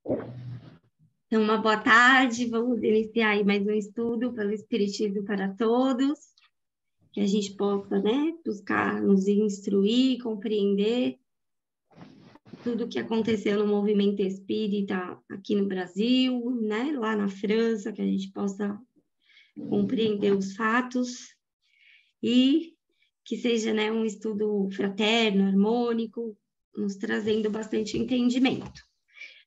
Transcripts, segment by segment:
Então, uma boa tarde, vamos iniciar aí mais um estudo pelo Espiritismo para Todos, que a gente possa, né, buscar nos instruir, compreender tudo o que aconteceu no movimento espírita aqui no Brasil, né, lá na França, que a gente possa compreender os fatos e que seja, né, um estudo fraterno, harmônico, nos trazendo bastante entendimento.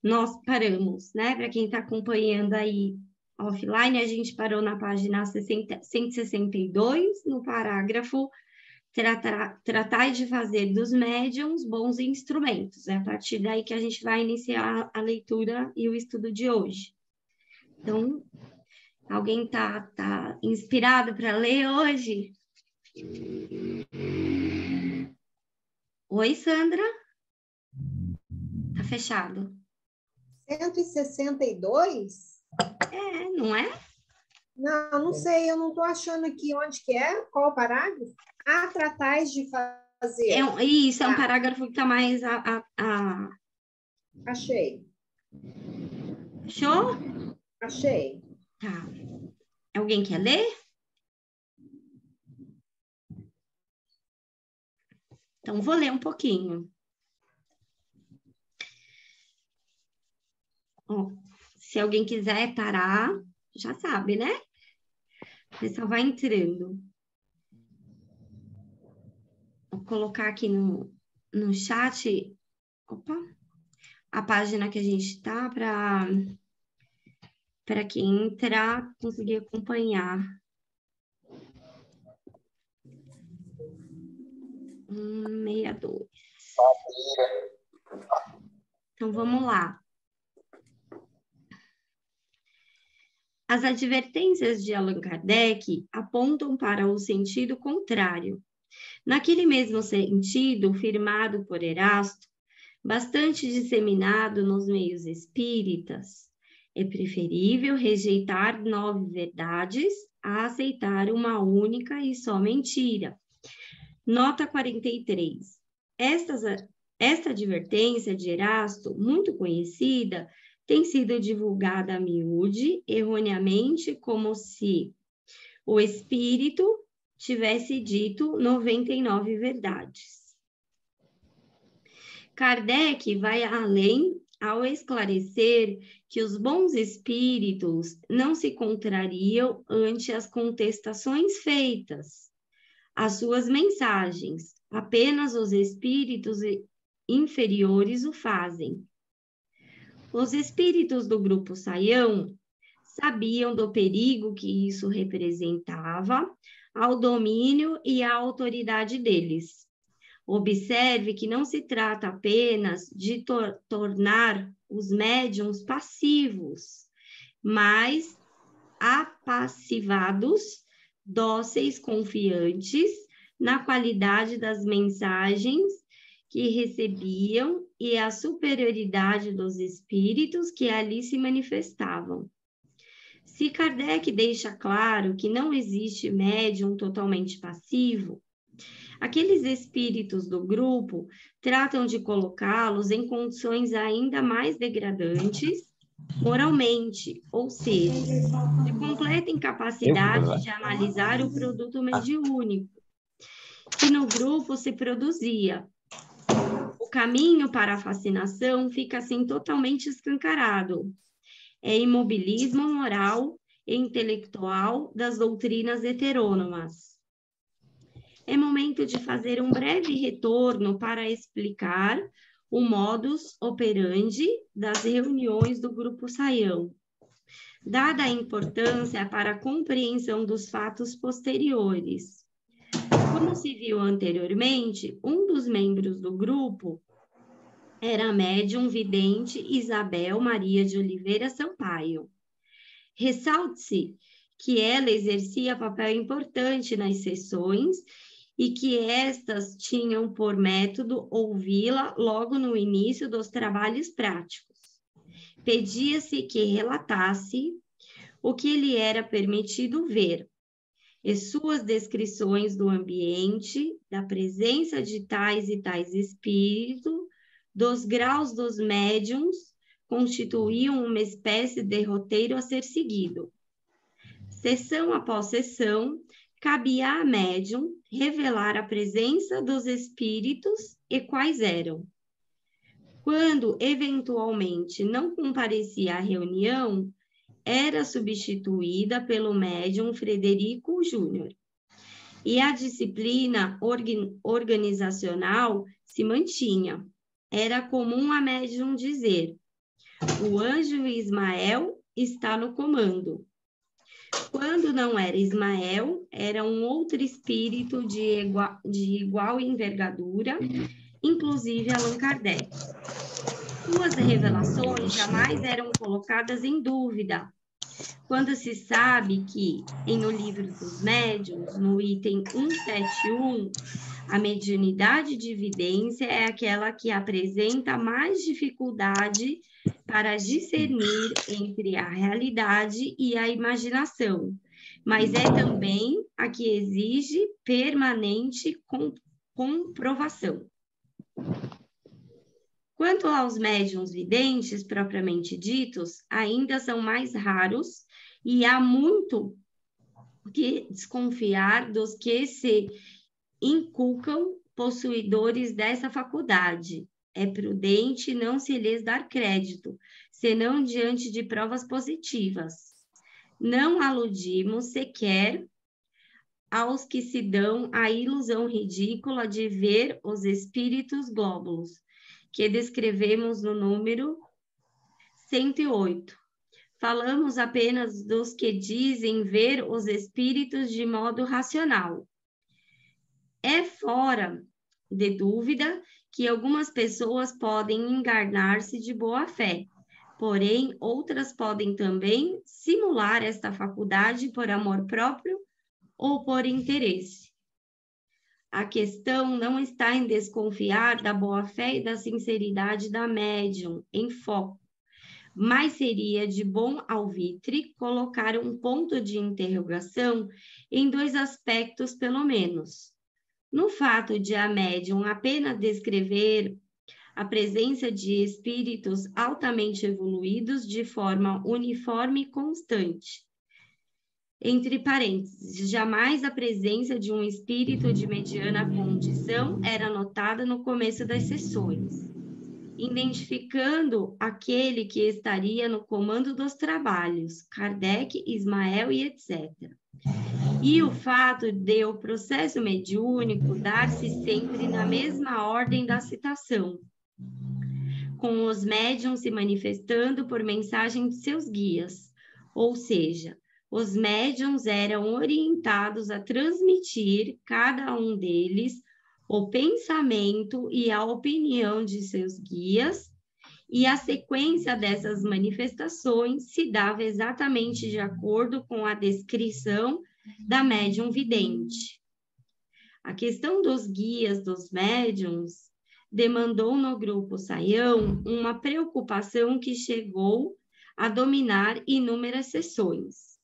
Nós paramos, né? Para quem está acompanhando aí offline, a gente parou na página 162, no parágrafo tratar de fazer dos médiuns bons instrumentos. É a partir daí que a gente vai iniciar a leitura e o estudo de hoje. Então, alguém tá inspirado para ler hoje? Oi, Sandra? Tá fechado. 162? É, não é? Não sei, eu não estou achando aqui onde que é, qual o parágrafo? Há tratais de fazer. Isso, é um parágrafo que está mais Achei. Achou? Achei. Tá. Alguém quer ler? Então, vou ler um pouquinho. Ó, se alguém quiser parar, já sabe, né? O pessoal vai entrando. Vou colocar aqui no chat, opa, a página que a gente está para quem entrar conseguir acompanhar. 162. Então, vamos lá. As advertências de Allan Kardec apontam para o sentido contrário. Naquele mesmo sentido, firmado por Erasto, bastante disseminado nos meios espíritas, é preferível rejeitar 9 verdades a aceitar uma única e só mentira. Nota 43. Esta advertência de Erasto, muito conhecida, tem sido divulgada a miúde, erroneamente, como se o espírito tivesse dito 99 verdades. Kardec vai além ao esclarecer que os bons espíritos não se contrariam ante as contestações feitas às suas mensagens, apenas os espíritos inferiores o fazem. Os espíritos do grupo Saião sabiam do perigo que isso representava ao domínio e à autoridade deles. Observe que não se trata apenas de tornar os médiuns passivos, mas apassivados, dóceis, confiantes na qualidade das mensagens que recebiam e a superioridade dos espíritos que ali se manifestavam. Se Kardec deixa claro que não existe médium totalmente passivo, aqueles espíritos do grupo tratam de colocá-los em condições ainda mais degradantes moralmente, ou seja, de completa incapacidade de analisar o produto mediúnico que no grupo se produzia. O caminho para a fascinação fica assim totalmente escancarado. É imobilismo moral e intelectual das doutrinas heterônomas. É momento de fazer um breve retorno para explicar o modus operandi das reuniões do Grupo Saião, dada a importância para a compreensão dos fatos posteriores. Como se viu anteriormente, um dos membros do grupo era a médium vidente Isabel Maria de Oliveira Sampaio. Ressalte-se que ela exercia papel importante nas sessões e que estas tinham por método ouvi-la logo no início dos trabalhos práticos. Pedia-se que relatasse o que lhe era permitido ver, e suas descrições do ambiente, da presença de tais e tais espíritos, dos graus dos médiums, constituíam uma espécie de roteiro a ser seguido. Sessão após sessão, cabia à médium revelar a presença dos espíritos e quais eram. Quando, eventualmente, não comparecia à reunião, era substituída pelo médium Frederico Júnior. E a disciplina organizacional se mantinha. Era comum a médium dizer: o anjo Ismael está no comando. Quando não era Ismael, era um outro espírito de igual envergadura, inclusive Allan Kardec. Suas revelações jamais eram colocadas em dúvida. Quando se sabe que, no Livro dos Médiuns, no item 171, a mediunidade de evidência é aquela que apresenta mais dificuldade para discernir entre a realidade e a imaginação, mas é também a que exige permanente comprovação. Quanto aos médiuns videntes, propriamente ditos, ainda são mais raros e há muito que desconfiar dos que se inculcam possuidores dessa faculdade. É prudente não se lhes dar crédito, senão diante de provas positivas. Não aludimos sequer aos que se dão a ilusão ridícula de ver os espíritos glóbulos, que descrevemos no número 108. Falamos apenas dos que dizem ver os espíritos de modo racional. É fora de dúvida que algumas pessoas podem enganar-se de boa fé, porém outras podem também simular esta faculdade por amor próprio ou por interesse. A questão não está em desconfiar da boa-fé e da sinceridade da médium em foco, mas seria de bom alvitre colocar um ponto de interrogação em dois aspectos, pelo menos. No fato de a médium apenas descrever a presença de espíritos altamente evoluídos de forma uniforme e constante. Entre parênteses, jamais a presença de um espírito de mediana condição era notada no começo das sessões, identificando aquele que estaria no comando dos trabalhos, Kardec, Ismael e etc. E o fato de o processo mediúnico dar-se sempre na mesma ordem da citação, com os médiuns se manifestando por mensagem de seus guias, ou seja, os médiuns eram orientados a transmitir, cada um deles, o pensamento e a opinião de seus guias, e a sequência dessas manifestações se dava exatamente de acordo com a descrição da médium vidente. A questão dos guias dos médiuns demandou no grupo Saião uma preocupação que chegou a dominar inúmeras sessões.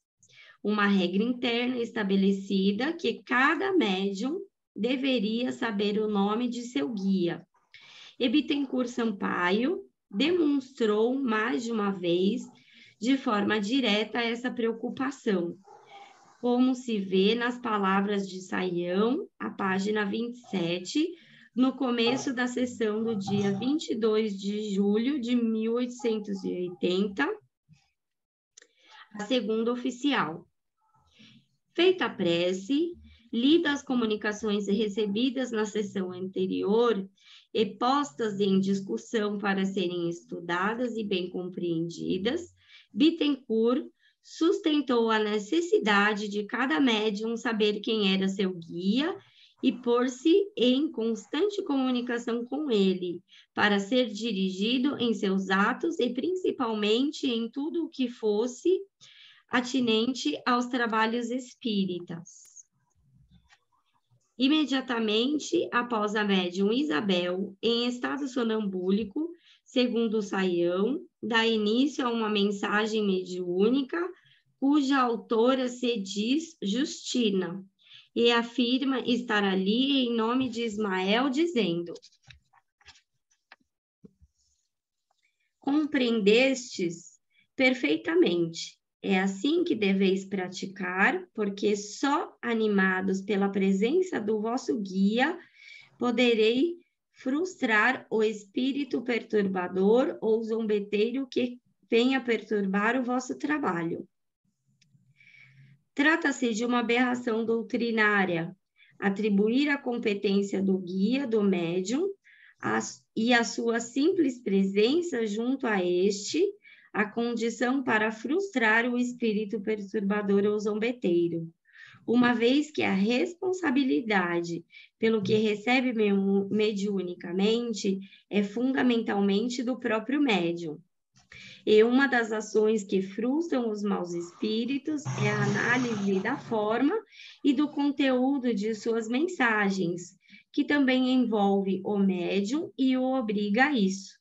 Uma regra interna estabelecida que cada médium deveria saber o nome de seu guia. E Bittencourt Sampaio demonstrou mais de uma vez, de forma direta, essa preocupação, como se vê nas palavras de Saião, a página 27, no começo da sessão do dia 22 de julho de 1880, a segunda oficial. Feita a prece, lidas as comunicações recebidas na sessão anterior e postas em discussão para serem estudadas e bem compreendidas, Bittencourt sustentou a necessidade de cada médium saber quem era seu guia e pôr-se em constante comunicação com ele, para ser dirigido em seus atos e principalmente em tudo o que fosse atinente aos trabalhos espíritas. Imediatamente após a médium Isabel, em estado sonambúlico, segundo Saião, dá início a uma mensagem mediúnica, cuja autora se diz Justina, e afirma estar ali em nome de Ismael, dizendo: compreendestes perfeitamente. É assim que deveis praticar, porque só animados pela presença do vosso guia poderei frustrar o espírito perturbador ou zombeteiro que venha perturbar o vosso trabalho. Trata-se de uma aberração doutrinária, atribuir a competência do guia, do médium, e a sua simples presença junto a este, a condição para frustrar o espírito perturbador ou zombeteiro, uma vez que a responsabilidade pelo que recebe mediunicamente é fundamentalmente do próprio médium. E uma das ações que frustram os maus espíritos é a análise da forma e do conteúdo de suas mensagens, que também envolve o médium e o obriga a isso.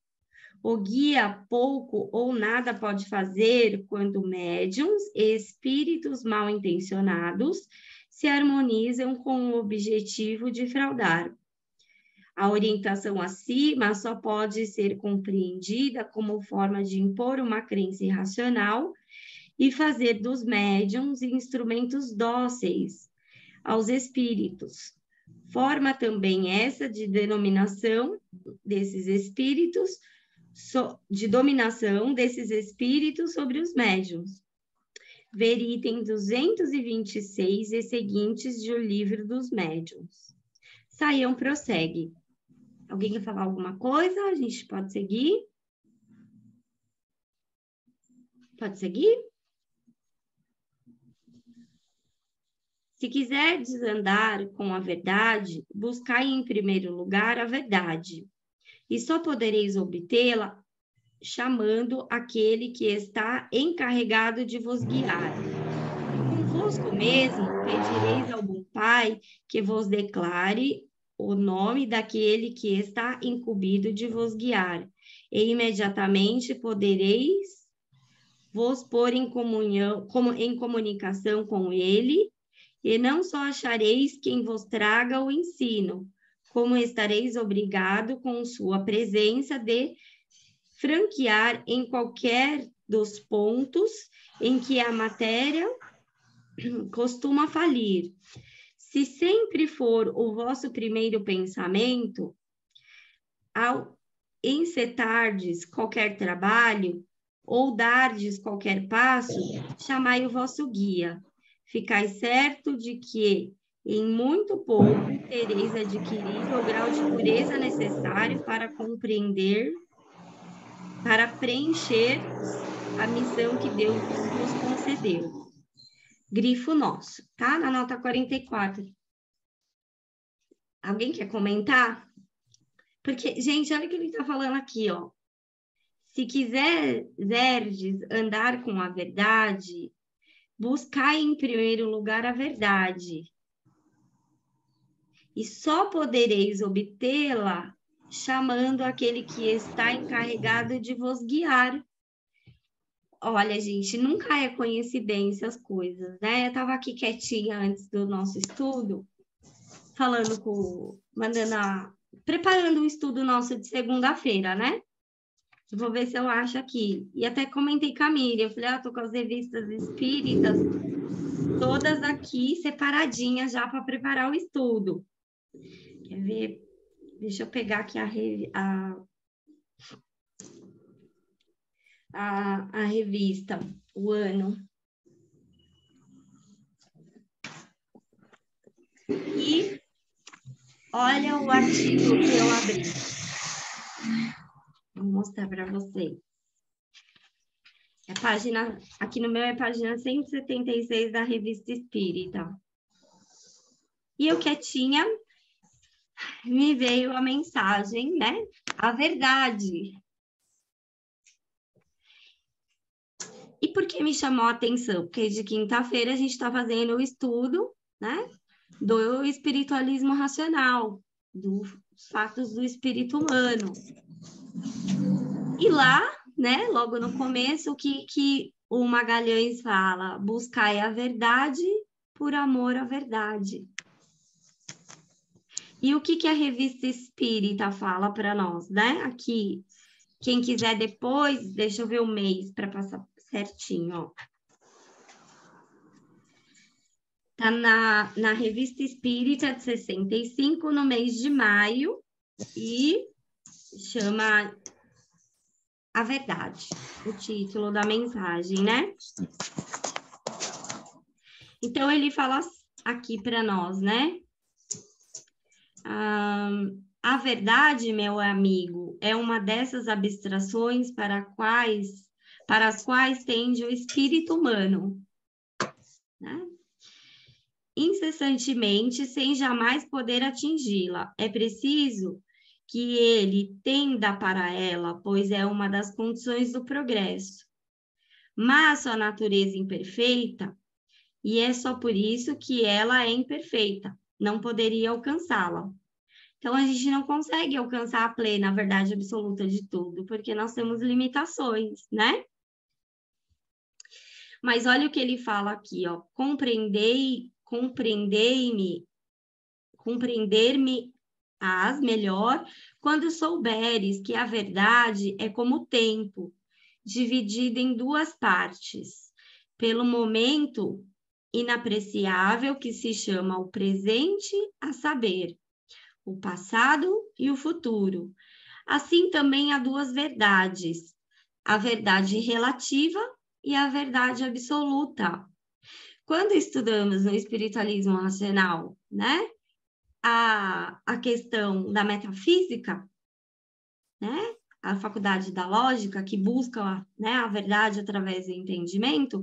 O guia pouco ou nada pode fazer quando médiums e espíritos mal intencionados se harmonizam com o objetivo de fraudar. A orientação acima só pode ser compreendida como forma de impor uma crença irracional e fazer dos médiums instrumentos dóceis aos espíritos. Forma também essa de denominação desses espíritos, de dominação desses espíritos sobre os médiuns. Ver item 226 e seguintes de O Livro dos Médiuns. Saião prossegue. Alguém quer falar alguma coisa? A gente pode seguir? Pode seguir? Se quiser desandar com a verdade, buscai em primeiro lugar a verdade, e só podereis obtê-la chamando aquele que está encarregado de vos guiar. Convosco mesmo pedireis ao bom Pai que vos declare o nome daquele que está incumbido de vos guiar, e imediatamente podereis vos pôr em comunicação com ele, e não só achareis quem vos traga o ensino, como estareis obrigado com sua presença de franquear em qualquer dos pontos em que a matéria costuma falir. Se sempre for o vosso primeiro pensamento, ao encetardes qualquer trabalho ou dardes qualquer passo, chamai o vosso guia. Ficai certo de que em muito pouco tereis adquirido o grau de pureza necessário para compreender, para preencher a missão que Deus nos concedeu. Grifo nosso, tá? Na nota 44. Alguém quer comentar? Porque, gente, olha o que ele está falando aqui, ó. Se quiserdes andar com a verdade, buscai em primeiro lugar a verdade. E só podereis obtê-la chamando aquele que está encarregado de vos guiar. Olha, gente, nunca é coincidência as coisas, né? Eu estava aqui quietinha antes do nosso estudo, preparando o estudo nosso de segunda-feira, né? Vou ver se eu acho aqui. E até comentei com a Miriam, eu falei, tô com as revistas espíritas todas aqui separadinhas já para preparar o estudo. Quer ver? Deixa eu pegar aqui a revista, o ano. E olha o artigo que eu abri. Vou mostrar para vocês. Aqui no meu é a página 176 da Revista Espírita. E eu quietinha, me veio a mensagem, né? A verdade. E por que me chamou a atenção? Porque de quinta-feira a gente está fazendo o estudo, né? Do espiritualismo racional, dos fatos do espírito humano. E lá, né, logo no começo, o que o Magalhães fala? Buscai a verdade por amor à verdade. E o que a Revista Espírita fala para nós, né? Aqui, Quem quiser depois, deixa eu ver o mês para passar certinho, ó. Tá na Revista Espírita de 65, no mês de maio, e chama A Verdade, o título da mensagem, né? Então, ele fala aqui para nós, né? A verdade, meu amigo, é uma dessas abstrações para as quais tende o espírito humano, né? Incessantemente, sem jamais poder atingi-la. É preciso que ele tenda para ela, pois é uma das condições do progresso. Mas sua natureza imperfeita, e é só por isso que ela é imperfeita, não poderia alcançá-la. Então, a gente não consegue alcançar a plena verdade absoluta de tudo, porque nós temos limitações, né? Mas olha o que ele fala aqui, ó. Compreender-me-ás melhor quando souberes que a verdade é como o tempo, dividida em duas partes, pelo momento inapreciável que se chama o presente, a saber, o passado e o futuro. Assim também há duas verdades, a verdade relativa e a verdade absoluta. Quando estudamos no espiritualismo racional, né, a questão da metafísica, né, a faculdade da lógica, que busca, né, a verdade através do entendimento,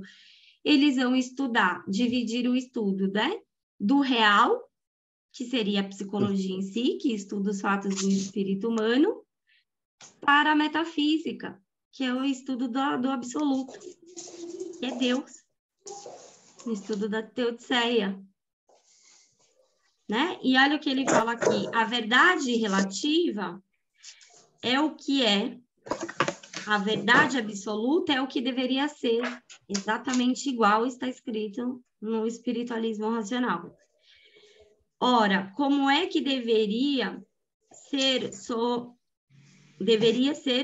eles vão estudar, dividir o estudo, né, do real, que seria a psicologia em si, que estuda os fatos do espírito humano, para a metafísica, que é o estudo do absoluto, que é Deus, o estudo da teodiceia, né? E olha o que ele fala aqui, a verdade relativa é o que é, a verdade absoluta é o que deveria ser, exatamente igual está escrito no espiritualismo racional. Ora, como é que deveria ser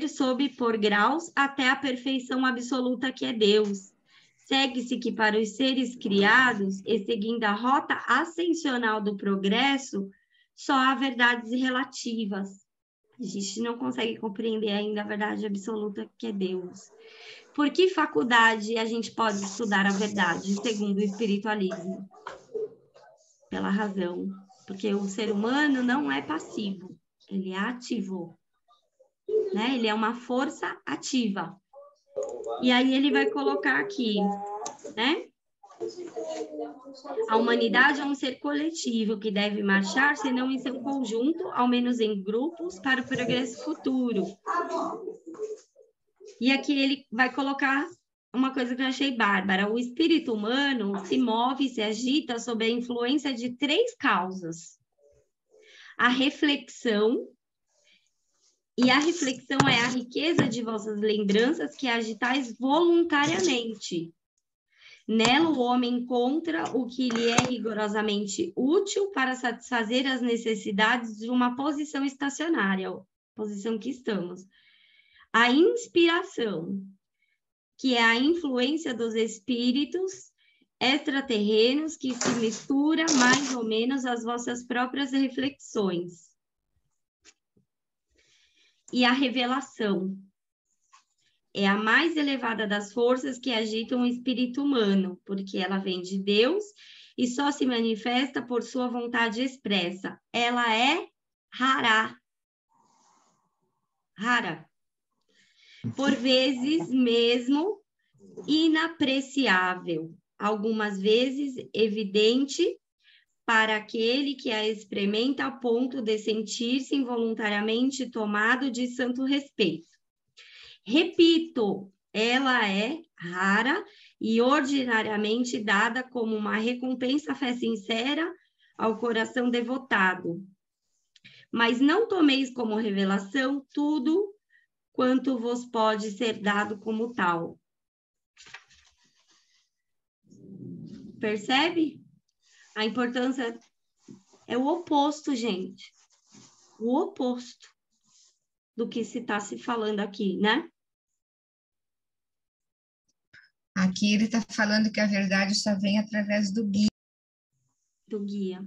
sob por graus até a perfeição absoluta que é Deus. Segue-se que para os seres criados, e seguindo a rota ascensional do progresso, só há verdades relativas. A gente não consegue compreender ainda a verdade absoluta que é Deus. Por que faculdade a gente pode estudar a verdade, segundo o espiritualismo? Pela razão. Porque o ser humano não é passivo, ele é ativo. Né? Ele é uma força ativa. E aí ele vai colocar aqui, né? A humanidade é um ser coletivo que deve marchar, se não em seu conjunto, ao menos em grupos, para o progresso futuro. E aqui ele vai colocar uma coisa que eu achei bárbara. O espírito humano se move, se agita sob a influência de três causas. A reflexão, e a reflexão é a riqueza de vossas lembranças que agitais voluntariamente. Nela o homem encontra o que lhe é rigorosamente útil para satisfazer as necessidades de uma posição estacionária, posição que estamos. A inspiração, que é a influência dos espíritos extraterrenos que se mistura mais ou menos às vossas próprias reflexões. E a revelação é a mais elevada das forças que agitam o espírito humano, porque ela vem de Deus e só se manifesta por sua vontade expressa. Ela é rara. Por vezes mesmo inapreciável, algumas vezes evidente para aquele que a experimenta a ponto de sentir-se involuntariamente tomado de santo respeito. Repito, ela é rara e ordinariamente dada como uma recompensa à fé sincera ao coração devotado. Mas não tomeis como revelação tudo quanto vos pode ser dado como tal. Percebe? A importância é o oposto, gente. O oposto. do que se está se falando aqui, né? Aqui ele está falando que a verdade só vem através do guia. Do guia.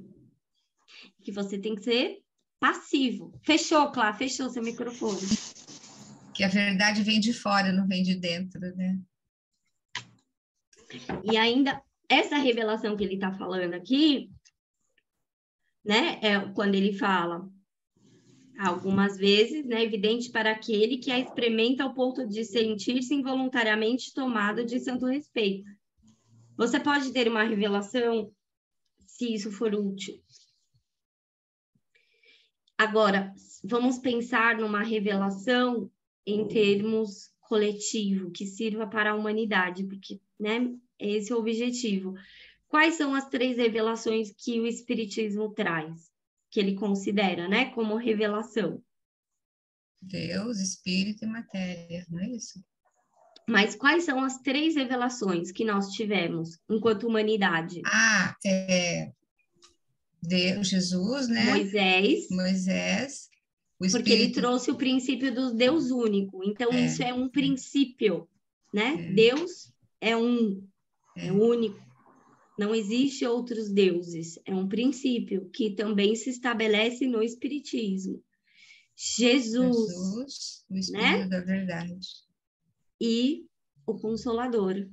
Que você tem que ser passivo. Fechou, Clá, fechou seu microfone. Que a verdade vem de fora, não vem de dentro, né? E ainda, essa revelação que ele está falando aqui, né, é quando ele fala, algumas vezes, né, evidente para aquele que a experimenta ao ponto de sentir-se involuntariamente tomado de santo respeito. Você pode ter uma revelação se isso for útil. Agora, vamos pensar numa revelação em termos coletivo, que sirva para a humanidade, porque, né, esse é o objetivo. Quais são as 3 revelações que o Espiritismo traz, que ele considera, né, como revelação? Deus, espírito e matéria, não é isso? Mas quais são as 3 revelações que nós tivemos enquanto humanidade? Deus, Jesus, né? Moisés, o espírito. Porque ele trouxe o princípio do Deus único. Então, isso é um princípio, né? Deus é único. Não existe outros deuses. É um princípio que também se estabelece no Espiritismo. Jesus, o Espírito, né? Da verdade. E o Consolador.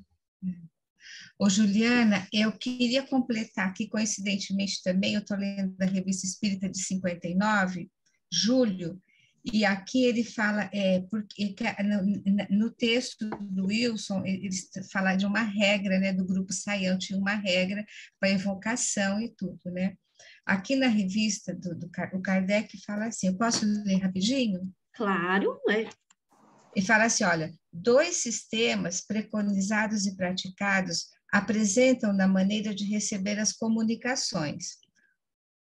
Ô, Juliana, eu queria completar aqui, coincidentemente também, eu estou lendo a Revista Espírita de 59, Júlio, e aqui ele fala, porque no texto do Wilson, ele fala de uma regra, né, do grupo Saião, tinha uma regra para evocação e tudo, né? Aqui na revista, o Kardec fala assim, eu posso ler rapidinho? Claro, é. Ele fala assim, olha, 2 sistemas preconizados e praticados apresentam na maneira de receber as comunicações.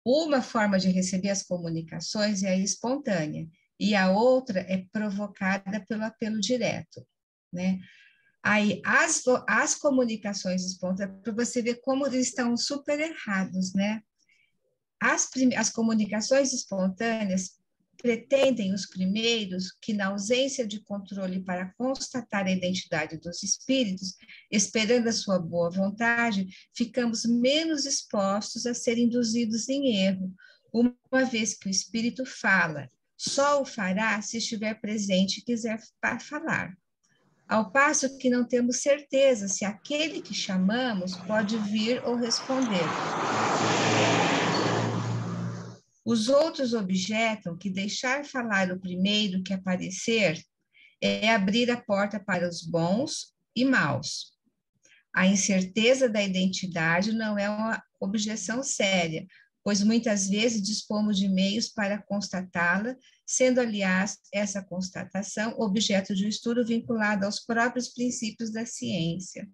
Uma forma de receber as comunicações é a espontânea, e a outra é provocada pelo apelo direto, né? Aí, as comunicações espontâneas, para você ver como eles estão super errados, né? As comunicações espontâneas pretendem os primeiros que, na ausência de controle para constatar a identidade dos espíritos, esperando a sua boa vontade, ficamos menos expostos a serem induzidos em erro, uma vez que o espírito fala, só o fará se estiver presente e quiser falar. Ao passo que não temos certeza se aquele que chamamos pode vir ou responder. Os outros objetam que deixar falar o primeiro que aparecer é abrir a porta para os bons e maus. A incerteza da identidade não é uma objeção séria, pois muitas vezes dispomos de meios para constatá-la, sendo, aliás, essa constatação objeto de um estudo vinculado aos próprios princípios da ciência.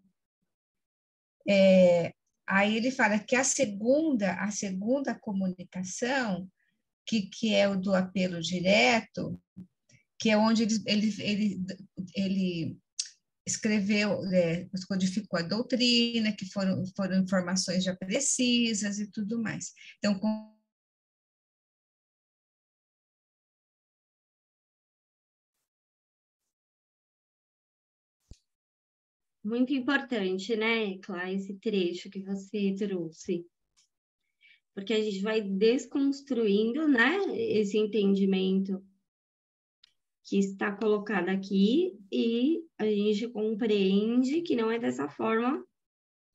Aí ele fala que a segunda comunicação, que é o do apelo direto, que é onde ele escreveu, codificou a doutrina, que foram informações já precisas e tudo mais. Então, Muito importante, né, Clá, esse trecho que você trouxe. Porque a gente vai desconstruindo, né, esse entendimento que está colocado aqui e a gente compreende que não é dessa forma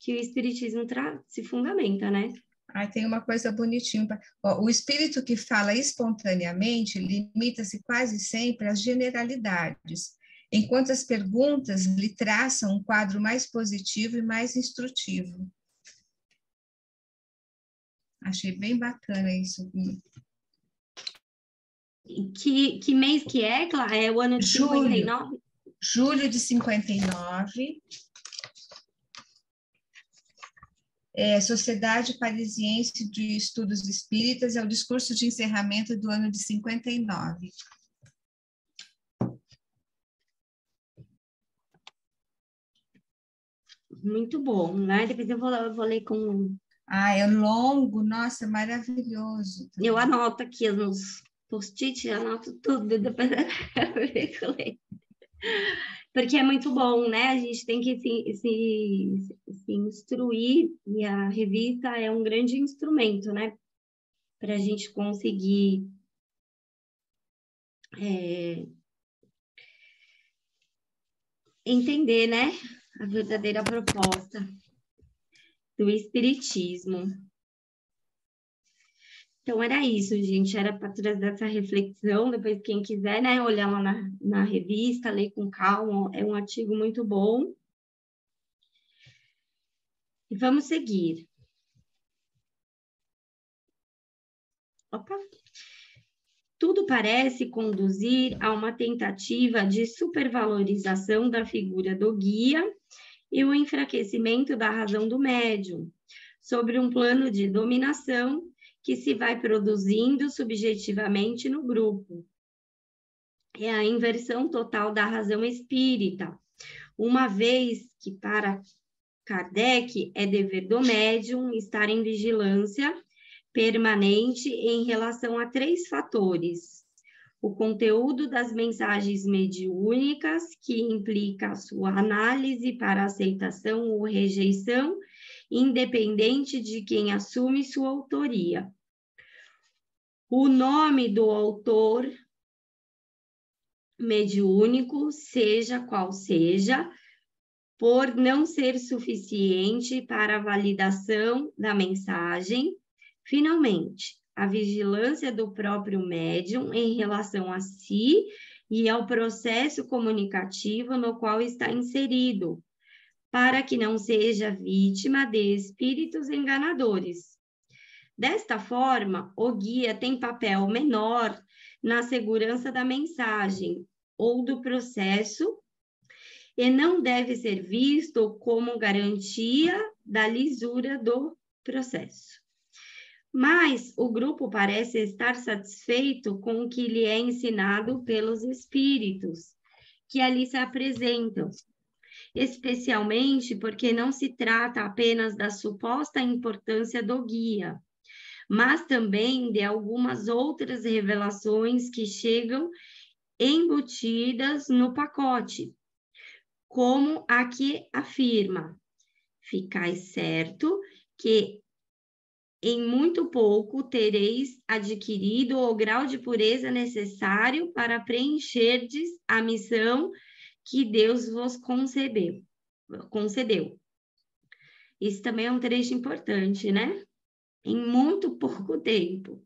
que o Espiritismo se fundamenta, né? Tem uma coisa bonitinha. O espírito que fala espontaneamente limita-se quase sempre às generalidades, enquanto as perguntas lhe traçam um quadro mais positivo e mais instrutivo. Achei bem bacana isso. Que mês que é, Clara? É o ano de 59? Julho de 59. Sociedade Parisiense de Estudos Espíritas, é o discurso de encerramento do ano de 59. Muito bom, né? Depois eu vou ler com... É longo, nossa, maravilhoso. Eu anoto aqui post-it, anoto tudo, depois eu leio. Porque é muito bom, né? A gente tem que se instruir, e a revista é um grande instrumento, né? Para a gente conseguir entender, né? A verdadeira proposta do Espiritismo. Então, era isso, gente. Era para trazer essa reflexão. Depois, quem quiser, né, olhar lá na revista, ler com calma. É um artigo muito bom. E vamos seguir. Opa! Tudo parece conduzir a uma tentativa de supervalorização da figura do guia e o enfraquecimento da razão do médium, sobre um plano de dominação que se vai produzindo subjetivamente no grupo. É a inversão total da razão espírita, uma vez que, para Kardec, é dever do médium estar em vigilância permanente em relação a 3 fatores: o conteúdo das mensagens mediúnicas, que implica a sua análise para aceitação ou rejeição, independente de quem assume sua autoria. O nome do autor mediúnico, seja qual seja, por não ser suficiente para a validação da mensagem. Finalmente, a vigilância do próprio médium em relação a si e ao processo comunicativo no qual está inserido, para que não seja vítima de espíritos enganadores. Desta forma, o guia tem papel menor na segurança da mensagem ou do processo e não deve ser visto como garantia da lisura do processo. Mas o grupo parece estar satisfeito com o que lhe é ensinado pelos espíritos que ali se apresentam, especialmente porque não se trata apenas da suposta importância do guia, mas também de algumas outras revelações que chegam embutidas no pacote, como a que afirma: ficai certo que em muito pouco tereis adquirido o grau de pureza necessário para preencherdes a missão que Deus vos concedeu. Isso também é um trecho importante, né? Em muito pouco tempo.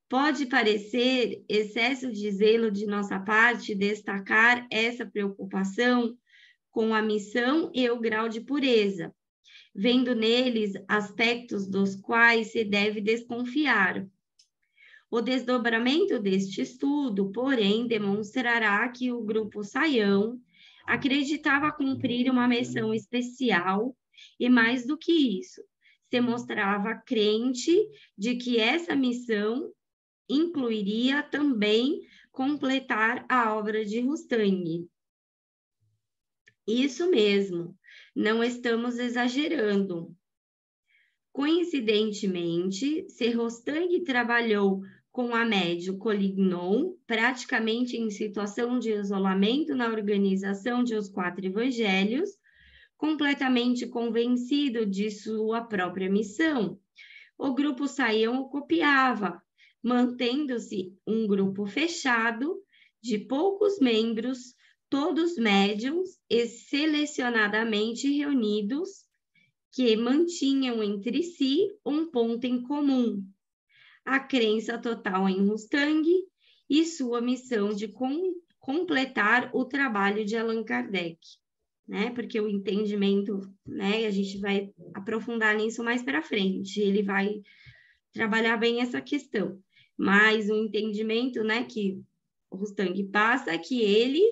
Pode parecer excesso de zelo de nossa parte destacar essa preocupação com a missão e o grau de pureza, vendo neles aspectos dos quais se deve desconfiar. O desdobramento deste estudo, porém, demonstrará que o grupo Saião acreditava cumprir uma missão especial e, mais do que isso, se mostrava crente de que essa missão incluiria também completar a obra de Rustang. Isso mesmo, não estamos exagerando. Coincidentemente, se Rustang trabalhou com a médium Collignon, praticamente em situação de isolamento na organização de Os Quatro Evangelhos, completamente convencido de sua própria missão, o grupo Saião o copiava, mantendo-se um grupo fechado de poucos membros, todos médiums e selecionadamente reunidos, que mantinham entre si um ponto em comum: a crença total em Rustang e sua missão de completar o trabalho de Allan Kardec, né? Porque o entendimento, né? A gente vai aprofundar nisso mais para frente, ele vai trabalhar bem essa questão. Mas o entendimento, né, que o Rustang passa é que ele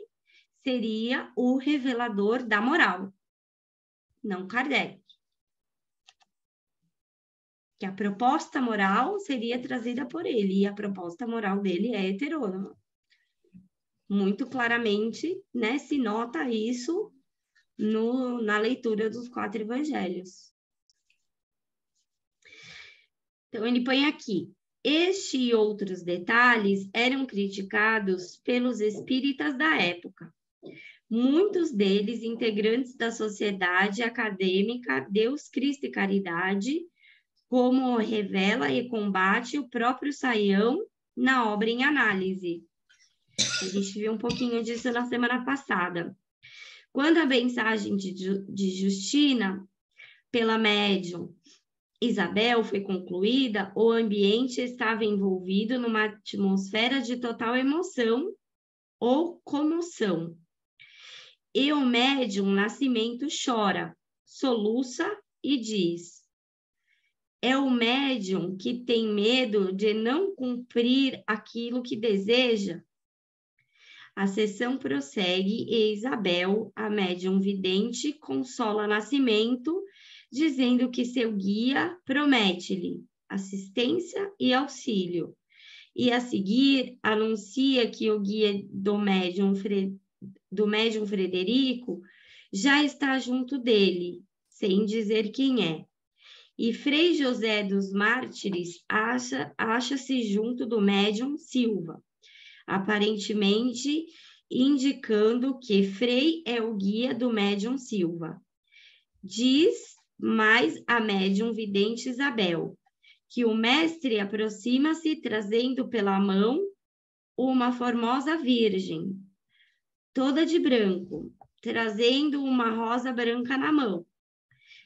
seria o revelador da moral, não Kardec. Que a proposta moral seria trazida por ele, e a proposta moral dele é heterônoma. Muito claramente, né, se nota isso na leitura dos 4 evangelhos. Então, ele põe aqui: Este e outros detalhes eram criticados pelos espíritas da época. Muitos deles integrantes da Sociedade Acadêmica Deus, Cristo e Caridade, como revela e combate o próprio Saião na obra em análise. A gente viu um pouquinho disso na semana passada. Quando a mensagem de Justina, pela médium Isabel, foi concluída, o ambiente estava envolvido numa atmosfera de total emoção ou comoção. E o médium Nascimento chora, soluça e diz: é o médium que tem medo de não cumprir aquilo que deseja? A sessão prossegue e Isabel, a médium vidente, consola Nascimento, dizendo que seu guia promete-lhe assistência e auxílio. E a seguir anuncia que o guia do médium Frederico já está junto dele, sem dizer quem é. E Frei José dos Mártires acha-se junto do médium Silva, aparentemente indicando que Frei é o guia do médium Silva. Diz mais a médium vidente Isabel, que o mestre aproxima-se trazendo pela mão uma formosa virgem, toda de branco, trazendo uma rosa branca na mão.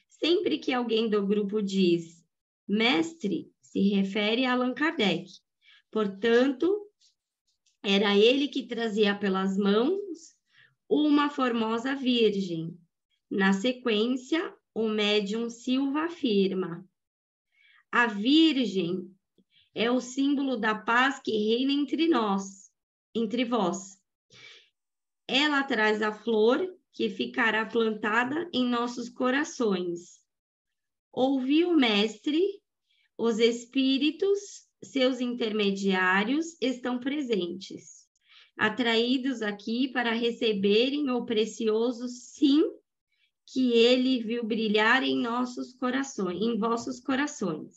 Sempre que alguém do grupo diz mestre, se refere a Allan Kardec. Portanto, era ele que trazia pelas mãos uma formosa virgem. Na sequência, o médium Silva afirma: a virgem é o símbolo da paz que reina entre vós. Ela traz a flor que ficará plantada em nossos corações. Ouvi o mestre, os espíritos, seus intermediários, estão presentes, atraídos aqui para receberem o precioso sim que ele viu brilhar em nossos corações, em vossos corações.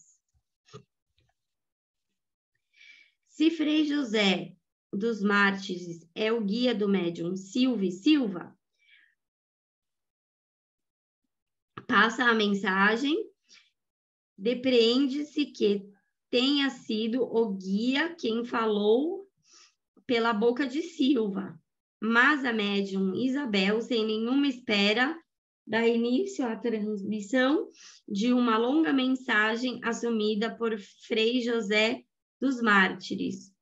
Se Frei José dos Mártires é o guia do médium Silva, passa a mensagem, depreende-se que tenha sido o guia quem falou pela boca de Silva, mas a médium Isabel, sem nenhuma espera, dá início à transmissão de uma longa mensagem assumida por Frei José dos Mártires,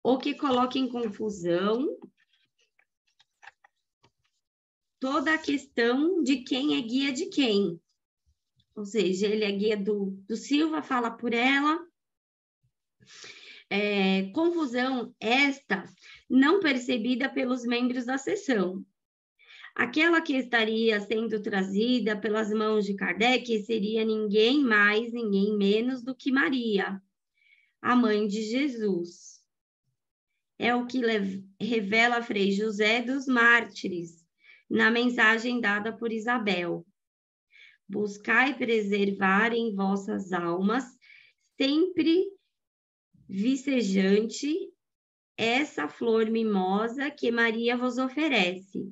o que coloca em confusão toda a questão de quem é guia de quem. Ou seja, ele é guia do Silva, fala por ela. Confusão esta não percebida pelos membros da sessão. Aquela que estaria sendo trazida pelas mãos de Kardec seria ninguém mais, ninguém menos do que Maria, a mãe de Jesus. É o que revela Frei José dos Mártires na mensagem dada por Isabel. Buscai preservar em vossas almas, sempre vicejante, essa flor mimosa que Maria vos oferece,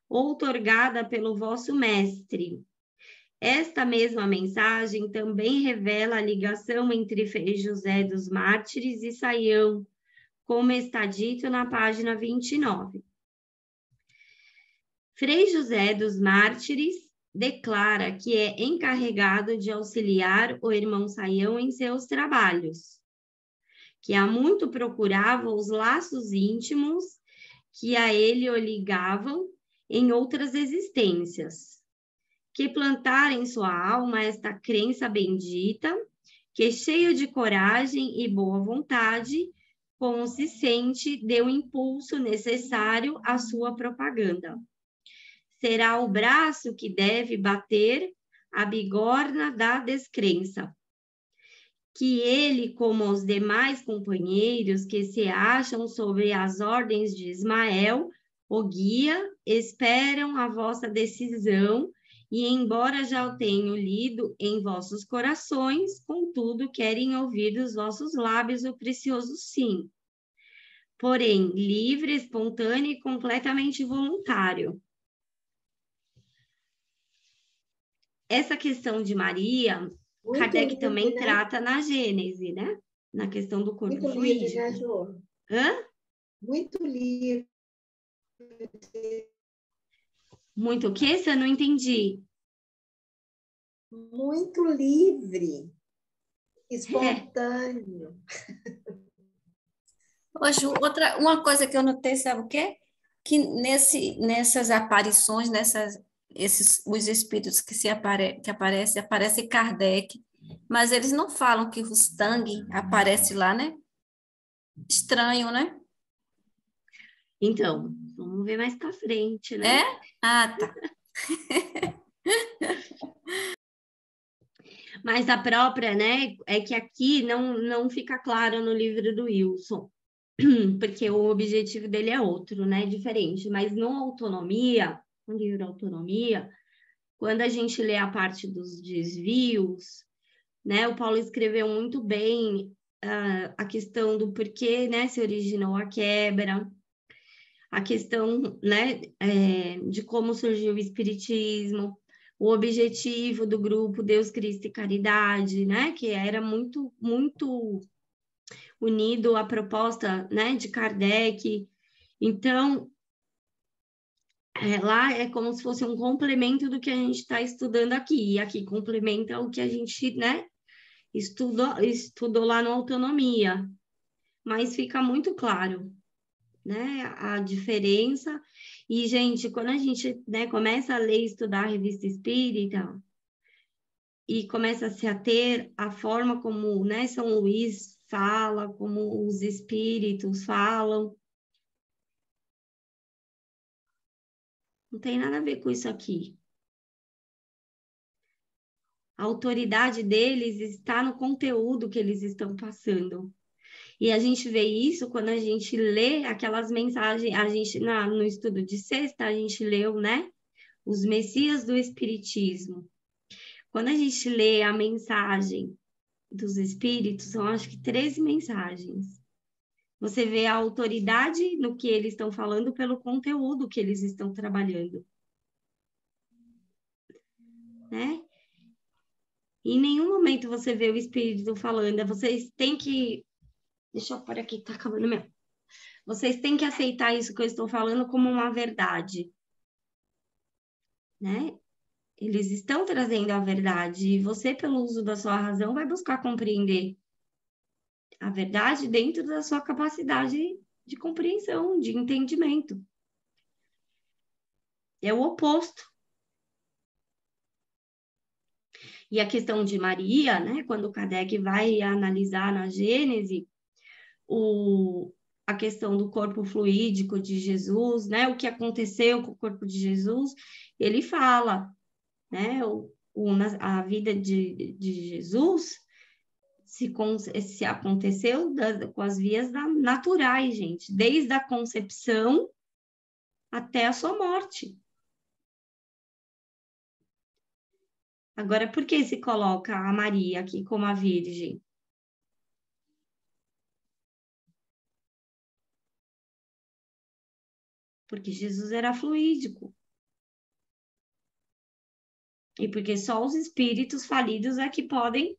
outorgada pelo vosso mestre. Esta mesma mensagem também revela a ligação entre Frei José dos Mártires e Saião, como está dito na página 29. Frei José dos Mártires declara que é encarregado de auxiliar o irmão Saião em seus trabalhos, que há muito procurava os laços íntimos que a ele o ligavam em outras existências, que plantara em sua alma esta crença bendita, que cheio de coragem e boa vontade, consciente deu o impulso necessário à sua propaganda. Será o braço que deve bater a bigorna da descrença, que ele, como os demais companheiros que se acham sobre as ordens de Ismael, o guia, esperam a vossa decisão E embora já o tenho lido em vossos corações, contudo querem ouvir dos vossos lábios o precioso sim. Porém, livre, espontâneo e completamente voluntário. Essa questão de Maria, Muito Kardec livre, também né? trata na Gênese, né? Na questão do corpo Muito livre, fluídico. né, Jô? Hã? Muito livre. Muito o quê? Eu não entendi. Muito livre. É. Espontâneo. Hoje, uma coisa que eu notei, sabe o quê? Que nessas aparições, os espíritos que aparece Kardec, mas eles não falam que Rustang aparece lá, né? Estranho, né? Então, vamos ver mais para frente, né? É? Ah, tá. Mas a própria, né, é que aqui não fica claro no livro do Wilson, porque o objetivo dele é outro, né, diferente. Mas no Autonomia, no livro Autonomia, quando a gente lê a parte dos desvios, né, o Paulo escreveu muito bem a questão do porquê, né, se originou a quebra, a questão, né, de como surgiu o Espiritismo, o objetivo do grupo Deus, Cristo e Caridade, né, que era muito, muito unido à proposta, né, de Kardec. Então, lá é como se fosse um complemento do que a gente está estudando aqui, e aqui complementa o que a gente, né, estudou lá no Autonomia, mas fica muito claro, né, a diferença. E, gente, quando a gente, né, começa a ler e estudar a Revista Espírita e começa a se ater à forma como, né, São Luís fala, como os espíritos falam, não tem nada a ver com isso aqui. A autoridade deles está no conteúdo que eles estão passando. E a gente vê isso quando a gente lê aquelas mensagens, a gente, no estudo de sexta, a gente leu, né, os Messias do Espiritismo. Quando a gente lê a mensagem dos Espíritos, são acho que 13 mensagens. Você vê a autoridade no que eles estão falando pelo conteúdo que eles estão trabalhando. Né? Em nenhum momento você vê o Espírito falando, vocês têm que... Deixa eu pôr aqui, tá acabando mesmo. Vocês têm que aceitar isso que eu estou falando como uma verdade. Né? Eles estão trazendo a verdade e você, pelo uso da sua razão, vai buscar compreender a verdade dentro da sua capacidade de compreensão, de entendimento. É o oposto. E a questão de Maria, né, quando Kardec vai analisar na Gênese a questão do corpo fluídico de Jesus, né, o que aconteceu com o corpo de Jesus, ele fala, né, a vida de Jesus se aconteceu com as vias naturais, gente, desde a concepção até a sua morte. Agora, por que se coloca a Maria aqui como a Virgem? Porque Jesus era fluídico. E porque só os espíritos falidos é que podem